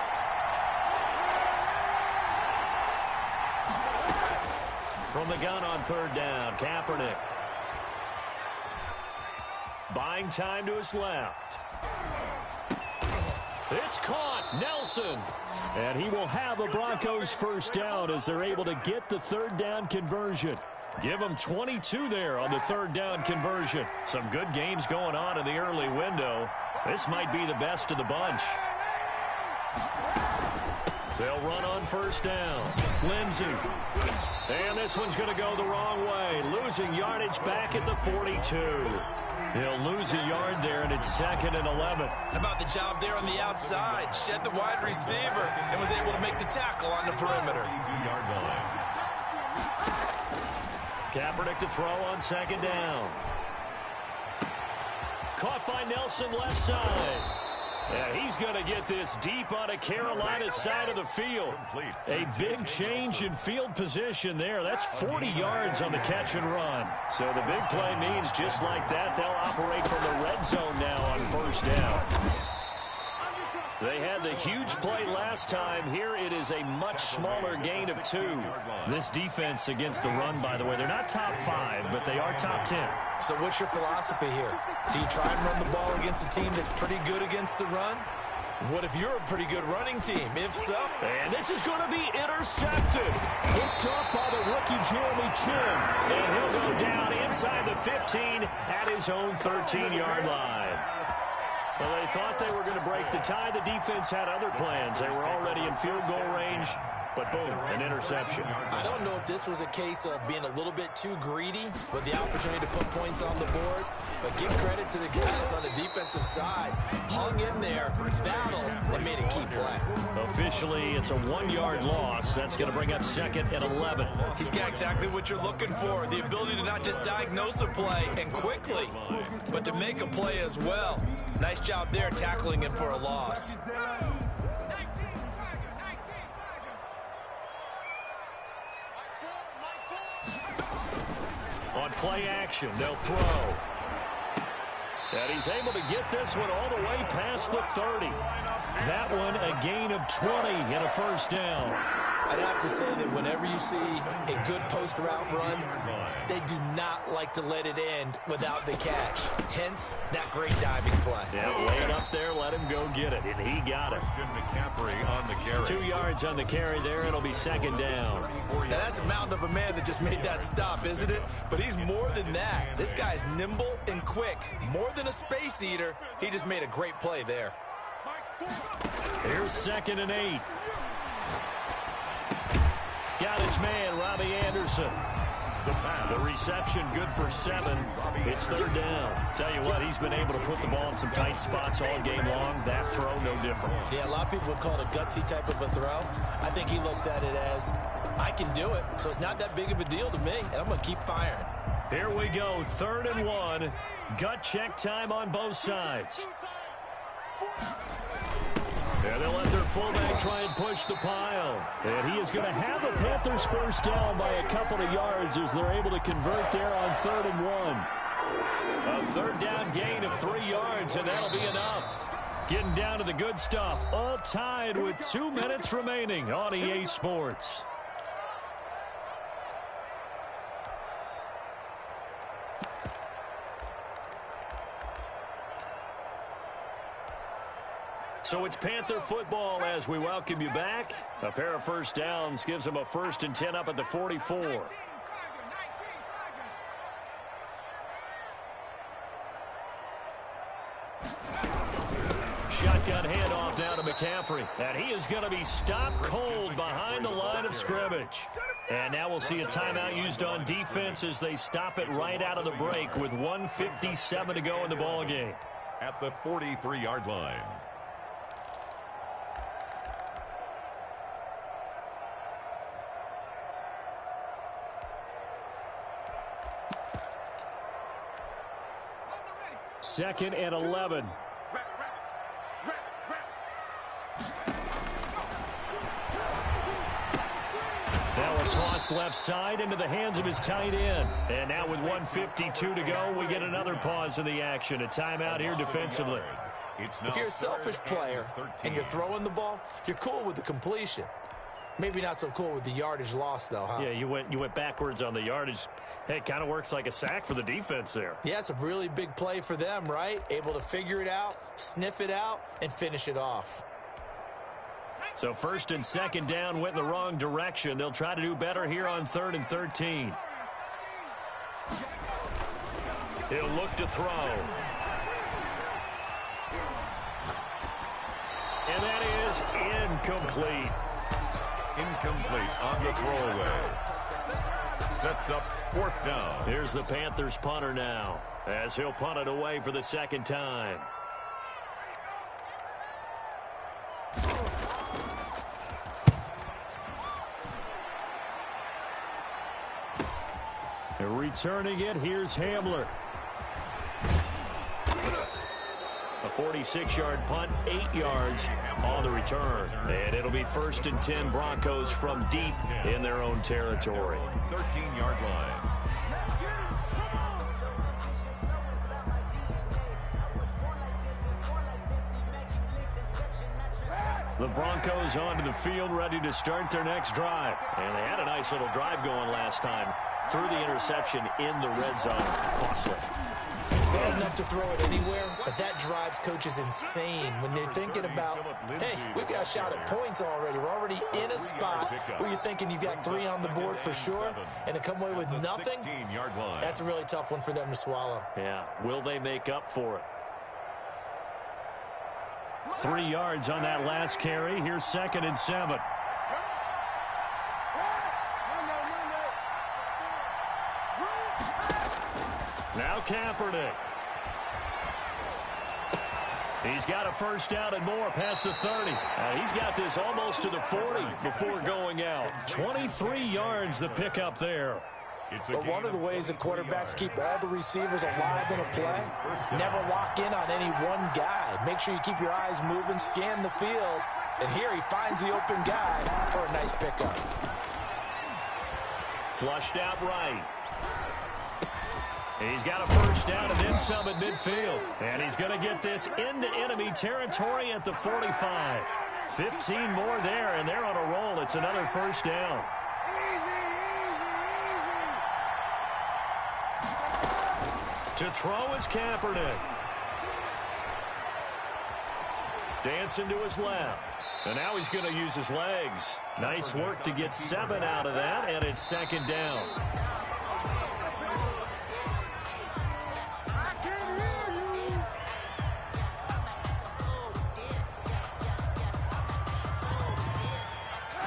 From the gun on 3rd down, Kaepernick. Buying time to his left. It's caught. Nelson. And he will have a Broncos 1st down as they're able to get the 3rd down conversion. Give them 22 there on the 3rd down conversion. Some good games going on in the early window. This might be the best of the bunch. They'll run on 1st down. Lindsey. And this one's going to go the wrong way. Losing yardage back at the 42. He'll lose a yard there, and it's 2nd and 11. How about the job there on the outside? Shed the wide receiver and was able to make the tackle on the perimeter. Kaepernick to throw on 2nd down. Caught by Nelson left side. And he's going to get this deep on a Carolina side of the field. A big change in field position there. That's 40 yards on the catch and run. So the big play means just like that, they'll operate from the red zone now on 1st down. They had the huge play last time. Here it is a much smaller gain of 2. This defense against the run, by the way, they're not top 5, but they are top 10. So what's your philosophy here? Do you try and run the ball against a team that's pretty good against the run? What if you're a pretty good running team? If so. And this is going to be intercepted. Picked up by the rookie Jeremy Chin. And he'll go down inside the 15 at his own 13-yard line. Well, they thought they were going to break the tie. The defense had other plans. They were already in field goal range, but boom, an interception. I don't know if this was a case of being a little bit too greedy with the opportunity to put points on the board, but give credit to the guys on the defensive side. Hung in there, battled, and made a key play. Officially, it's a 1-yard loss. That's going to bring up 2nd and 11. He's got exactly what you're looking for, the ability to not just diagnose a play and quickly, but to make a play as well. Nice job there tackling him for a loss. On play action, they'll throw. And he's able to get this one all the way past the 30. That one a gain of 20 and a 1st down. I'd have to say that whenever you see a good post route run, they do not like to let it end without the catch. Hence, that great diving play. Yeah, lay it up there, let him go get it, and he got it. McCaffrey on the carry. 2 yards on the carry there, it'll be 2nd down. Now, that's a mountain of a man that just made that stop, isn't it? But he's more than that. This guy's nimble and quick. More than a space eater, he just made a great play there. Here's 2nd and 8. Got his man, Robbie Anderson. The reception good for 7. It's 3rd down. Tell you what, he's been able to put the ball in some tight spots all game long. That throw, no different. Yeah, a lot of people would call it a gutsy type of a throw. I think he looks at it as, I can do it, so it's not that big of a deal to me, and I'm going to keep firing. Here we go, 3rd and 1. Gut check time on both sides. And they'll let their fullback try and push the pile. And he is going to have a Panthers 1st down by a couple of yards as they're able to convert there on 3rd and 1. A 3rd down gain of 3 yards, and that'll be enough. Getting down to the good stuff. All tied with 2 minutes remaining on EA Sports. So it's Panther football as we welcome you back. A pair of 1st downs gives them a 1st and 10 up at the 44. Shotgun handoff now to McCaffrey. And he is going to be stopped cold behind the line of scrimmage. And now we'll see a timeout used on defense as they stop it right out of the break with 1:57 to go in the ballgame. At the 43-yard line. Second and 11. Now a Toss left side into the hands of his tight end. And now with 1:52 to go, we get another pause in the action. A timeout here defensively. If you're a selfish player and you're throwing the ball, you're cool with the completion. Maybe not so cool with the yardage loss, though, huh? Yeah, you went backwards on the yardage. Hey, it kind of works like a sack for the defense there. Yeah, it's a really big play for them, right? Able to figure it out, sniff it out, and finish it off. So first and second down went in the wrong direction. They'll try to do better here on 3rd and 13. He'll look to throw. And that is incomplete. Incomplete on the throwaway. Sets up 4th down. Here's the Panthers punter now, as he'll punt it away for the second time. And returning it, here's Hamler. A 46-yard punt, 8 yards on the return. And it'll be 1st and 10 Broncos from deep in their own territory. 13-yard line. The Broncos onto the field, ready to start their next drive. And they had a nice little drive going last time. Threw the interception in the red zone. Costly. Bad enough to throw it anywhere, but that drives coaches insane when they're thinking about, hey, we got a shot at points already. We're already in a spot where you're thinking you got 3 on the board for sure, and to come away with nothing, that's a really tough one for them to swallow. Yeah, will they make up for it? 3 yards on that last carry. Here's 2nd and 7. Now Kaepernick. He's got a first down and more past the 30. He's got this almost to the 40 before going out. 23 yards the pickup there. But one of the ways that quarterbacks keep all the receivers alive in a play, never lock in on any one guy. Make sure you keep your eyes moving, scan the field, and here he finds the open guy for a nice pickup. Flushed out right. He's got a first down and then some at midfield. And he's going to get this into enemy territory at the 45. 15 more there, and they're on a roll. It's another first down. To throw is Kaepernick. Dancing to his left. And now he's going to use his legs. Nice work to get 7 out of that, and it's 2nd down.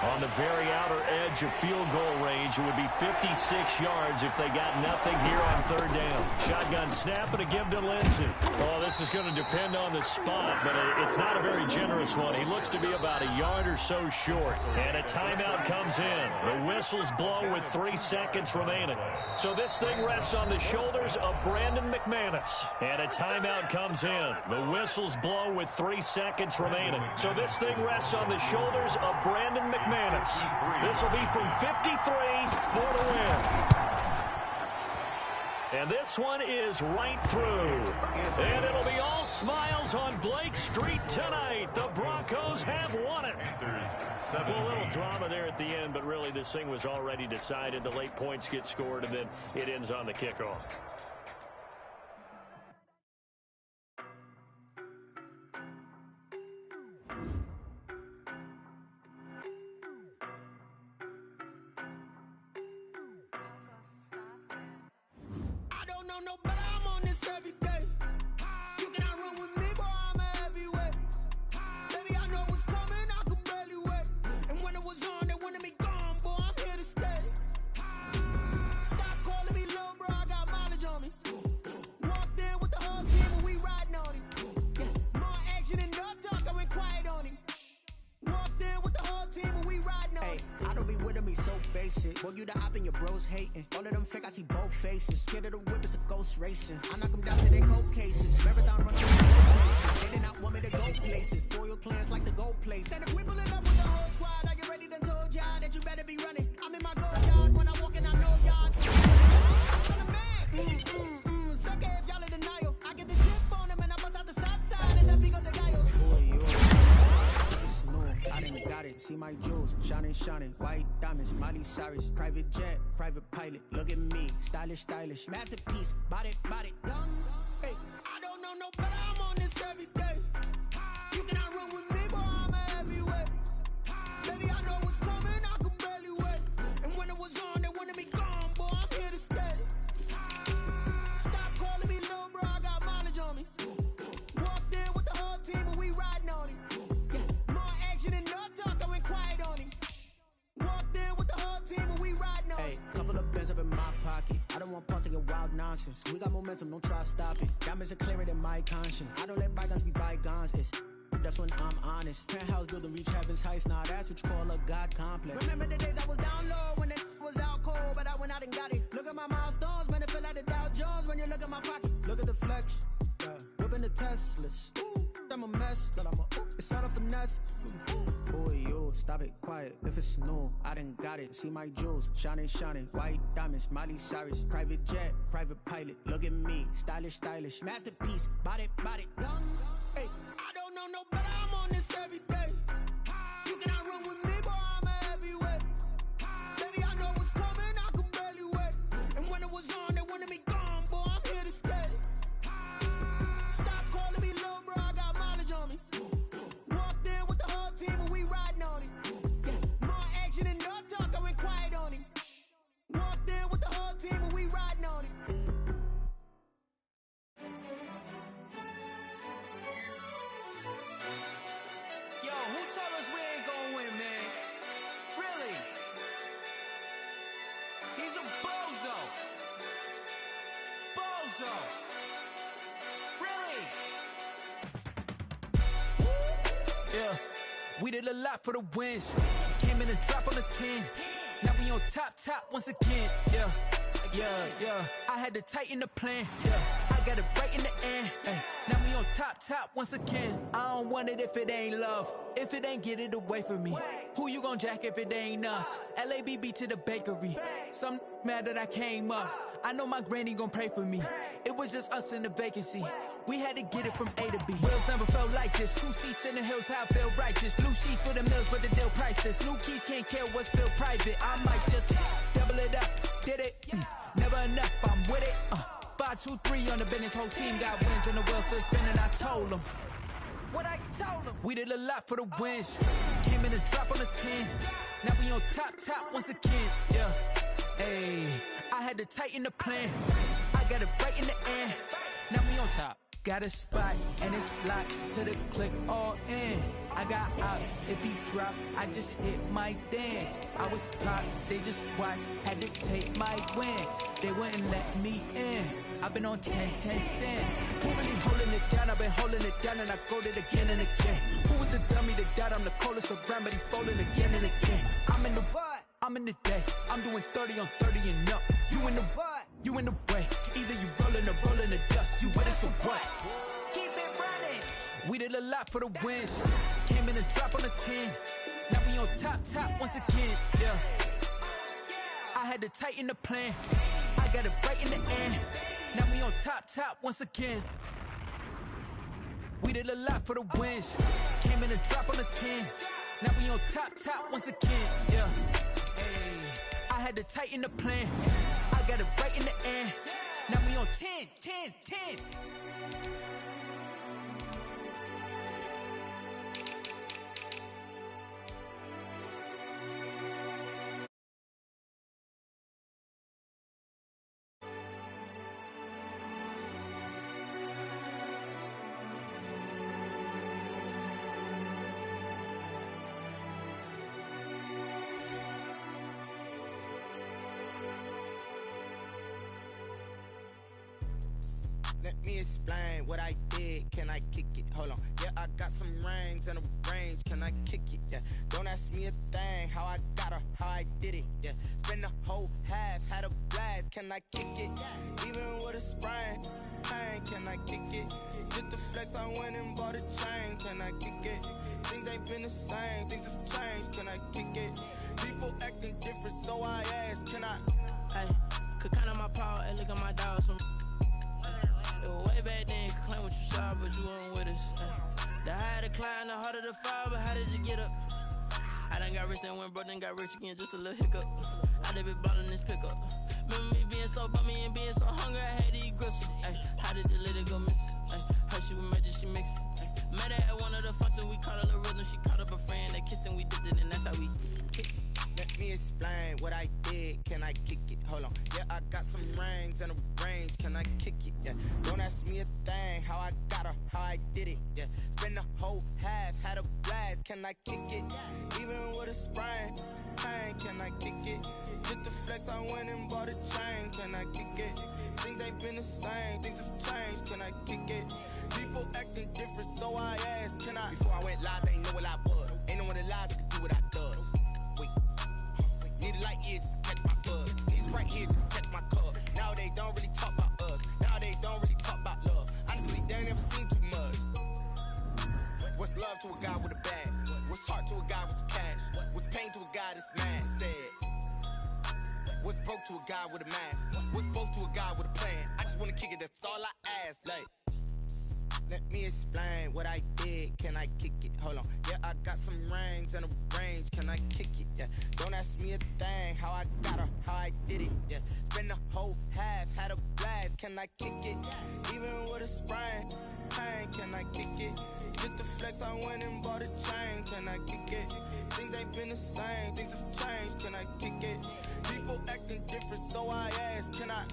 On the very outer edge of field goal range, it would be 56 yards if they got nothing here on 3rd down. Shotgun snap and a give to Lindsey. Oh, this is going to depend on the spot, but it's not a very generous one. He looks to be about a yard or so short. And a timeout comes in. The whistles blow with 3 seconds remaining. So this thing rests on the shoulders of Brandon McManus. And a timeout comes in. The whistles blow with 3 seconds remaining. So this thing rests on the shoulders of Brandon McManus. This will be from 53 for the win. And this one is right through. And it'll be all smiles on Blake Street tonight. The Broncos have won it. Well, a little drama there at the end, but really this thing was already decided. The late points get scored, and then it ends on the kickoff. No, but I'm on this every day. You cannot run with me, boy, I'm a heavyweight. Baby, I know what's coming, I could barely wait. And when it was on, they wanted me gone, boy, I'm here to stay. Stop calling me little bro, I got mileage on me. Walked in with the whole team and we riding on him. Yeah, more action and no talk, I went quiet on him. Walked in with the whole team and we riding on him. I don't be with me so basic. Boy, you the op and your bros hating. All of them fake, I see both faces. Scared of the whip, it's a ghost racing. I knock them down to their cold cases. Marathon run through the places. They did not want me to go places. Foil plans like the gold place. And if we pulling up with the whole squad, are you ready? Done told y'all that you better be running. I'm in my gold yard. When I walk in, I know y'all. I'm the man. Suck it if y'all in denial. I get the chip on them and I bust out the south side. It's that big of the guy. I done got it, see my jewels, shining, shining, white diamonds, Miley Cyrus, private jet, private pilot, look at me, stylish, stylish, masterpiece, body, young, hey, I don't know no better, I'm on this every day, you cannot run with me, boy, I'm a heavyweight, baby, I know what's coming, I could barely wait, and when it was on, they wanted me gone, boy, I'm here to stay, stop calling me little bro, I got mileage on me, walked in with the whole team, and we riding on it. Hey, couple of bins up in my pocket. I don't want pulse to get wild nonsense. We got momentum, don't try to stop it. Diamonds are clearer than my conscience. I don't let bygones be bygones. That's when I'm honest. Penthouse building reach heaven's heights. Nah, that's what you call a God complex. Remember the days I was down low when it was out cold, but I went out and got it. Look at my milestones, man, it feel like the Dow Jones when you look at my pocket. Look at the flex, yeah. Whipping the Teslas. Ooh, I'm a mess, but it's all a finesse. Boy, yo, stop it, quiet. If it's new, I done got it. See my jewels, shining, shining, white diamonds, Miley Cyrus, private jet, private pilot. Look at me, stylish, stylish, masterpiece, body, young. Hey, I don't know no better. I'm on this every day. You cannot run with me, boy. I'm a heavyweight. Baby, I know what's coming. I could barely wait. And when it was on, they wanted me gone, boy. I'm here to stay. Stop calling me little bro. I got mileage on me. Walked in with the whole team and we riding on it. Yeah. More action and no talk. I went quiet on it. Walked in with the whole team and we riding on it. Yo, who told us we ain't gonna win, man? Really? He's a bozo. Bozo. Really? Yeah, we did a lot for the wins. Came in and drop on the 10. Now we on top once again. Yeah. I had to tighten the plan. Yeah, I got it right in the end. Ay. Now we on top once again. I don't want it if it ain't love. If it ain't, get it away from me. Who you gon' jack if it ain't us? LABB to the bakery. Some mad that I came up. I know my granny gon' pray for me. It was just us in the vacancy. We had to get it from A to B. Wheels never felt like this. 2 seats in the hills, how I feel righteous. Blue sheets for the mills, but the deal priceless. New keys can't care what's feel private. I might just double it up. Did it? Never enough, I'm with it. 5, 2, 3 on the business. Whole team got wins and the wheels still spinning. I told them what I told them. We did a lot for the wins. Came in and drop on the 10. Now we on top once again. Yeah. Hey, I had to tighten the plan. I got it right in the end. Now we on top. Got a spot and it's locked to the click all in. I got ops, if he drop, I just hit my dance. I was pop, they just watched, had to take my wins. They wouldn't let me in. I've been on 10 cents. Who really holding it down? I've been holding it down and I go it again and again. Who was the dummy that died? I'm the coldest around, but he falling again and again. I'm in the what? I'm in the day. I'm doing 30 on 30 and up. You in the what? You in the way. Either you rolling or rolling the dust. You with us or what? Keep it running. We did a lot for the wins. Came in and drop on the 10. Now we on top once again. Yeah. I had to tighten the plan. I got it right in the end. Now we on top once again. We did a lot for the wins. Came in and drop on the 10. Now we on top once again. Yeah. Hey, I had to tighten the plan. I got it right in the end. Now we on 10. Let me explain what I did. Can I kick it? Hold on. Yeah, I got some rings and a range. Can I kick it? Yeah. Don't ask me a thing. How I got her, how I did it. Yeah. Spend the whole half, had a blast. Can I kick it? Even with a sprain. Pain, can I kick it? Just the flex, I went and bought a chain. Can I kick it? Things ain't been the same. Things have changed. Can I kick it? People acting different, so I ask. Can I? Hey, could count on my power and look at my dogs. Way back then, you could claim what you saw, but you weren't with us. The higher the climb, the harder the fall, but how did you get up? I done got rich, then went broke, then got rich again, just a little hiccup. I done been ballin' this pickup. Remember me being so bummy and being so hungry, I had to eat gristle. Ay, how did you let it go miss? Ay, how she was magic, she mixed. Met her at one of the functions, we caught a little rhythm, she caught up a friend, they kissed and we dipped it, and that's how we kicked. Let me explain what I did. Can I kick it? Hold on. Yeah, I got some rings and a range. Can I kick it? Yeah. Don't ask me a thing. How I got her, how I did it. Yeah. Spend the whole half, had a blast. Can I kick it? Even with a sprain. Pain, can I kick it? Just the flex, I went and bought a chain. Can I kick it? Things ain't been the same. Things have changed. Can I kick it? People acting different, so I ask. Can I? Before I went live, they ain't know what I was. Ain't no one alive that could do what I does. Wait. Need a light ear just to catch my buzz. Need right here just to catch my cup. Now they don't really talk about us. Now they don't really talk about love. Honestly, they ain't never seen too much. What's love to a guy with a bag? What's heart to a guy with some cash? What's pain to a guy that's mad? Said. What's broke to a guy with a mask? What's both to a guy with a plan? I just wanna kick it, that's all I ask. Like, let me explain what I did. Can I kick it? Hold on. Yeah, I got some rings and a range. Can I kick it? Yeah. Don't ask me a thing. How I got her, how I did it. Yeah. Spend the whole half, had a blast. Can I kick it? Even with a sprain. Pain, can I kick it? Just the flex, I went and bought a chain. Can I kick it? Things ain't been the same. Things have changed. Can I kick it? People acting different, so I ask. Can I?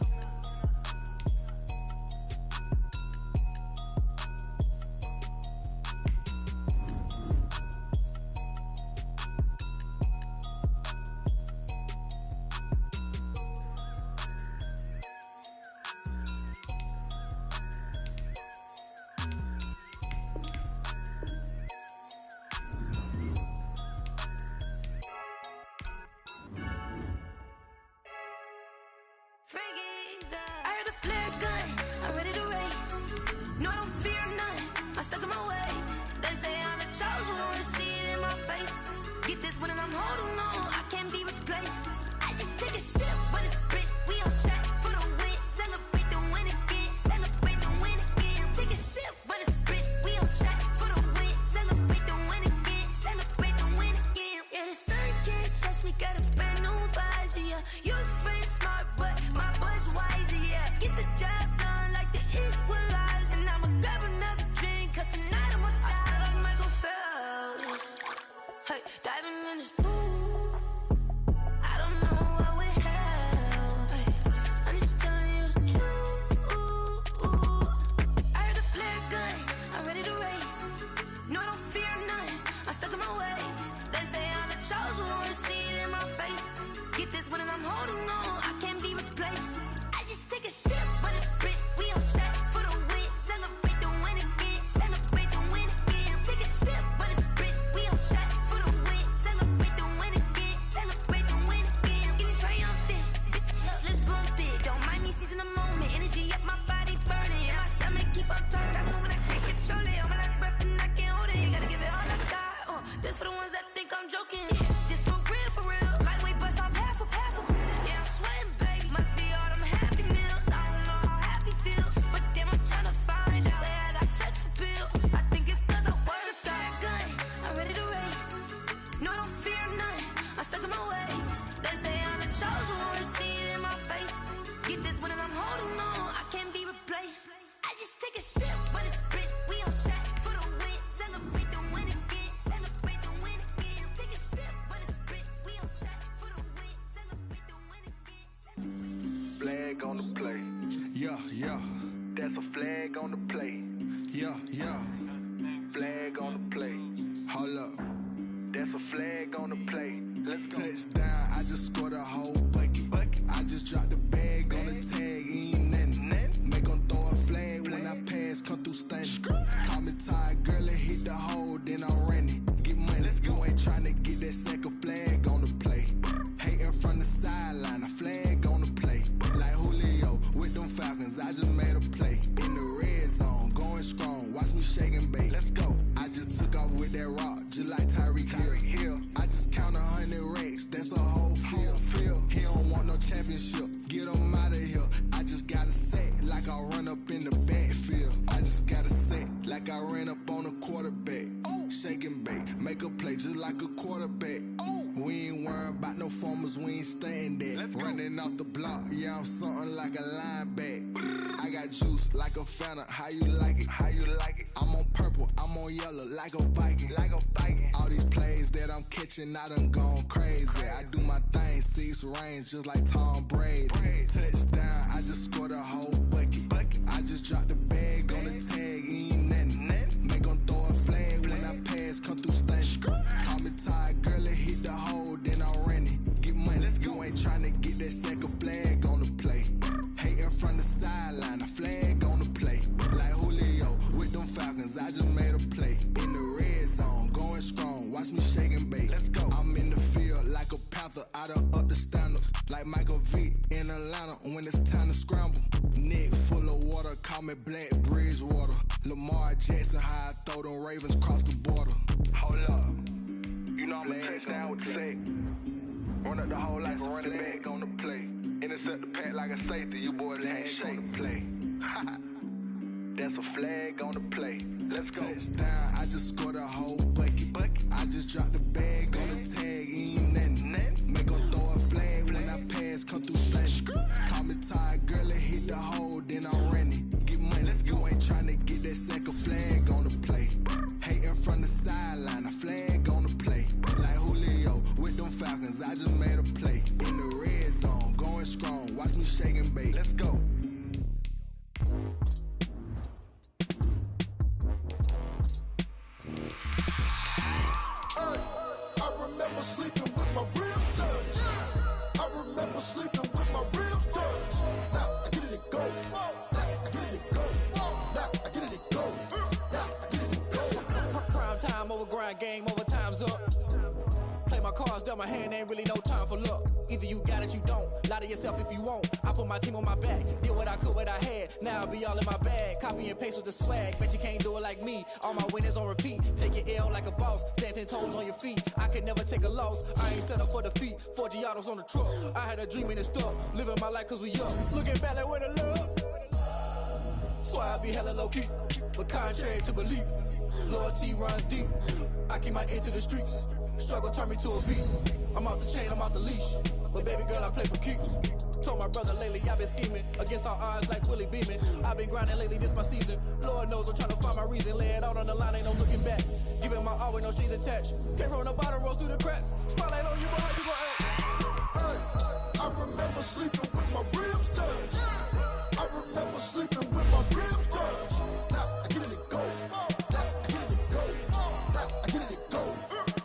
I heard the flare gun, I'm ready to race. No, I don't fear none, I'm stuck in my ways. They say I'm the chosen one, to see it in my face. Get this one and I'm holding on, I can't be replaced. I just take a sip when it's split, we on track for the win. Celebrate the win again, celebrate the win again. Take a sip when it's split, we on track for the win. Celebrate the win again, celebrate the win again. Yeah, the sun can't touch me, got a brand new visor, yeah. You're friend smart, but my boy's wiser, yeah. Get the job done like the equalizer. And I'ma grab another drink, cause tonight I'ma die. I feel like Michael Phelps. Hey, diving in this pool. I don't know what would help. Hey, I'm just telling you the truth. I heard the flare gun, I'm ready to race. No, I don't fear none, I'm stuck in my ways. They say I'm the chosen one, to see it in my face. Get this one and I'm holding on, I can't be replaced. I just take a sip when it's split, we on track for the win. Celebrate the win again, celebrate the win again. Take a sip when it's split, we on track for the win. Celebrate the win again, celebrate the win again. Get it triumphant, let's bump it. Don't mind me seizing the moment, energy up my body burning. And my stomach keep up tight, stop moving, I can't control it. On my last breath and I can't hold it, you gotta give it all I got. This for the ones that think I'm joking. This for real, lightweight bust off half a yeah, I'm sweating, baby. Must be all them happy meals. I don't know how happy feels, but damn, I'm trying to find you. Say I got sex appeal. I think it's cause I work a gun. I'm ready to race. No, I don't fear none. I'm stuck in my ways. They say I'm the chosen one, to see it in my face. Get this one and I'm holding on, I can't be replaced. I just take a sip when it's split. We on track for the win. Celebrate the win again. Celebrate the win again. Take a sip when it's split. We on track for the win. Celebrate the win again. Flag on the play. Yeah, yeah, That's a flag on the play. yeah, yeah. Flag on the play. Hold up. That's a flag on the play. Let's go. Touchdown, I just scored a whole bucket. I just dropped the bag on the tag, ain't nothing. Make 'em throw a flag when I just made a play in the red zone, going strong. Watch me shake and bake. Let's go. I just took off with that rock, just like Tyreek Hill. I just count 100 racks, that's a whole field. He don't want no championship, get him out of here. I just got a set like I run up in the backfield. I just got a set like I ran up on a quarterback. Shake and bake, make a play just like a quarterback. We ain't worrying about no formers, we ain't staying there. Running off the block, yeah, I'm something like a linebacker. I got juice like a Fanta, how you like it? How you like it? I'm on purple, I'm on yellow like a Viking. Like a Viking. All these plays that I'm catching, I done gone crazy. I do my thing, 6 range just like Tom Brady. Touchdown, I just scored a whole bucket. I just dropped the bag on the tag, ain't nothing. Make 'em throw a flag when I pass, come through stunning. Call me tired, girl, it hit the hole, then I ran it. Get money, you ain't tryna get that second flag on the play. Hating from the sideline, a flag on the play. Like Julio with them Falcons, I just made a play. In the red zone, going strong, watch me shake and bake. Let's go. I'm in the field like a panther, I done up the standards. Like Michael Vick in Atlanta when it's time to scramble. Neck full of water, call me Black Bridgewater. Lamar Jackson, how I throw them Ravens cross the border. Hold up, you know I'm a touchdown with the sack. Run up the whole like a running back on the play. Intercept the pack like a safety, you boys ain't shake the play. That's a flag on the play. Let's go. Touchdown, I just scored a whole bucket. I just dropped the bag on the tag, ain't nothing. Make 'em throw a flag when I pass, come through stunning. Call me tired, girl, it hit the hole, then I ran it. Get money, you ain't tryna get that second flag on the play. Hating from the sideline, a flag on the play. Like Julio with them Falcons, I just made a play. In the red zone, going strong, watch me shake and bake. Let's go. I remember sleeping with my ribs touched. I remember sleeping with my ribs touched. Now I get it to go. Now I get it to go. Now I get it to go. Now I get it to go. Prime time over grind game, over time's up. Play my cards, dealt my hand, ain't really no time for luck. Either you got it, you don't. Lie to yourself if you won't. I put my team on my back, did what I could, what I had. Now I be all in my bag, copy and paste with the swag. Bet you can't do it like me. All my winners on repeat. Take your L like a boss, stand 10 toes on your feet. I can never take a loss. I ain't set up for defeat. 4 Giottos on the truck. I had a dream and it's stuck. Living my life cause we up. Looking back like where the love. So I be hella low key, but contrary to belief, loyalty runs deep. I keep my ear to the streets. Struggle turned me to a beast. I'm out the chain, I'm out the leash. But baby girl, I play for keeps. Told my brother lately, I've been scheming against all odds like Willie Beeman. I've been grinding lately, this my season. Lord knows I'm trying to find my reason. Lay it out on the line, ain't no looking back. Giving my all with no strings attached. Came from the bottom, rose through the cracks. Spotlight on you, but how you gon' act? I remember sleeping with my ribs touched. I remember sleeping with my ribs touched. Now I get it to go. Now I get it to go. Now I get it to go.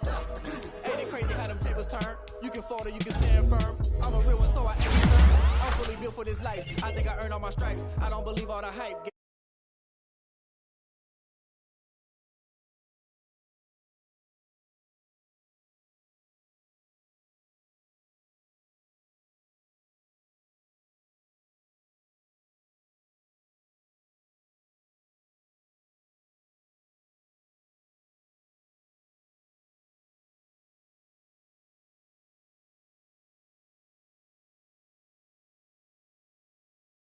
Now I get it to go. Ain't it crazy how them tables turn? You can fall or you can stand firm. I'm a real one, so I ain't concerned. I'm fully built for this life. I think I earned all my stripes. I don't believe all the hype.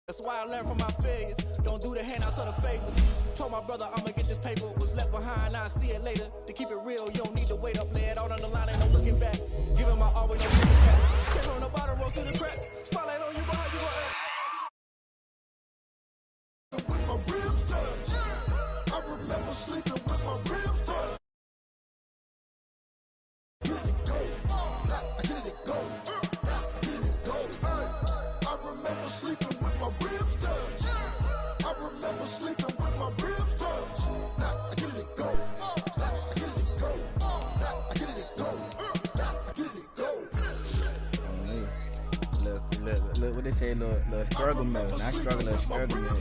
That's why I learned from my failures. Don't do the handouts or the favors. Told my brother I'ma get this paper. Was left behind, I'll see it later. To keep it real, you don't need to wait up. Lay it out on the line, ain't no looking back. Giving my all with no looking back. Came from the bottom, rose through the cracks. Spotlight on you, but how you gon' act? With my ribs touched. I remember sleeping with my ribs touched. Get it to go. Now I get it to go. Now I get it to go. I remember sleeping with my ribs touched. I remember sleeping with my ribs touched. Now I get it to go. Now I get it to go. Now I get it to go. Now I get it to go. Look what they say, little struggle mill. Not struggle, struggle mill.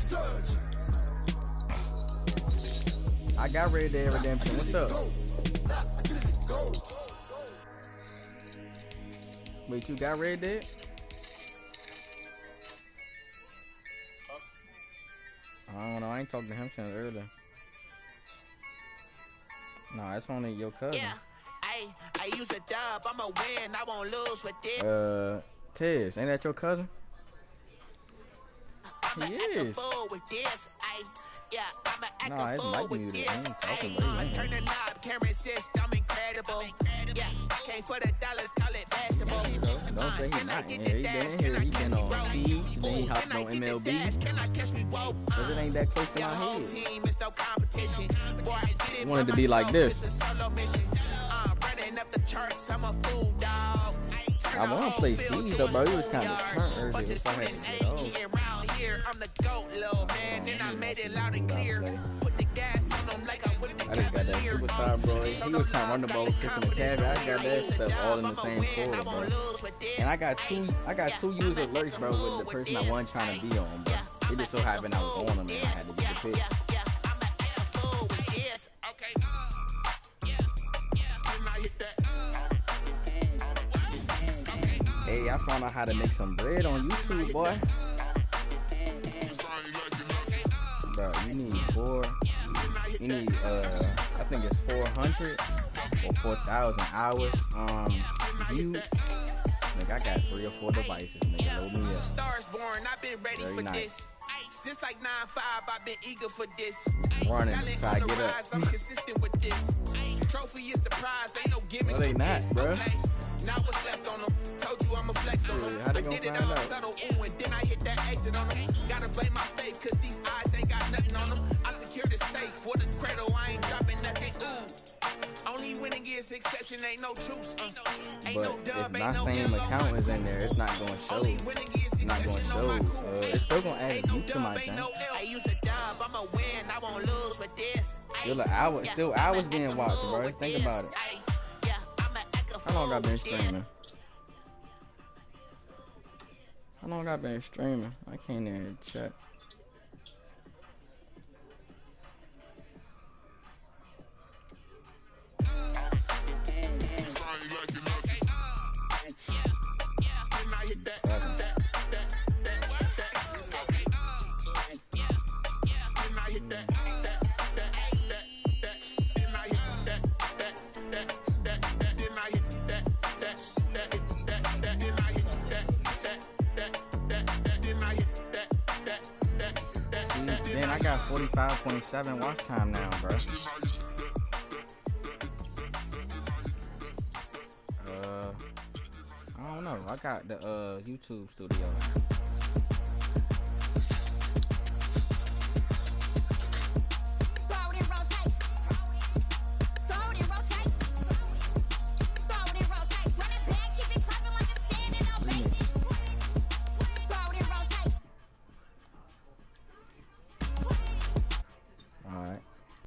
I got Red Dead Redemption. What's up? Wait, you got Red Dead? I don't know. I ain't talked to him since earlier. No, that's only your cousin. Yeah, I use a dub. I'ma win. I won't lose with this. Tiz, ain't that your cousin? He is. Nah, it's Mike muted. He ain't talking about it. Turn the knob, camera assist. I'm incredible. Yeah, came for the dollars, call it vegetable. Don't say he's not in here. He been in here. He been on Seeds. Then he hopped on MLB. Cause it ain't that close to my head. He wanted to be like this. I want to play Seeds though, bro. He was kind of turned earlier. If I had to get off. I'm the goat, little man. Then I made it loud and clear. Put the gas on him like I whipped the I just got that superstar, bro. He was trying to run the ball, kicking the cash. I got that stuff all in the same quarter, bro. And I got two user alerts, bro, with the person I wasn't trying to be on, bro. It just so happened I was on them and I had to get the pick. Hey, I found out how to make some bread on YouTube, boy. Bro, you need I think it's 400 or 4,000 hours view. Nigga, I got 3 or 4 devices, nigga. Load me up. Stars born, I've been ready Very for nice. this. Since like 9-5, I've been eager for this. Running, Talent try on to the get up. rise, I'm consistent with this. Trophy is the prize, ain't no gimmicks. No, they with not, this. bro. Okay, now what's left on them? Told you I'm a flex on them. Yeah, how they I gonna did it find all out? subtle, ooh, and then I hit that exit on them. Gotta blame my faith, cause these eyes ain't got nothing on them. I secured the safe for the cradle, I ain't dropping nothing, ooh. Only winning is exception, ain't no truce. Ain't But no dub, if ain't my no same L on my account is in there, it's not gonna show. only winning is It's not gonna exception on my show. cool. It's still gonna add Ain't no you to my dub, ain't thing. no L. I use a dub, I'ma win, I won't lose with this. Still hours being watched, bro. Think about it. How long I been streaming? How long I been streaming? I can't even check. Then I got 45.7 watch time now, bro. I don't know. I got the YouTube studio.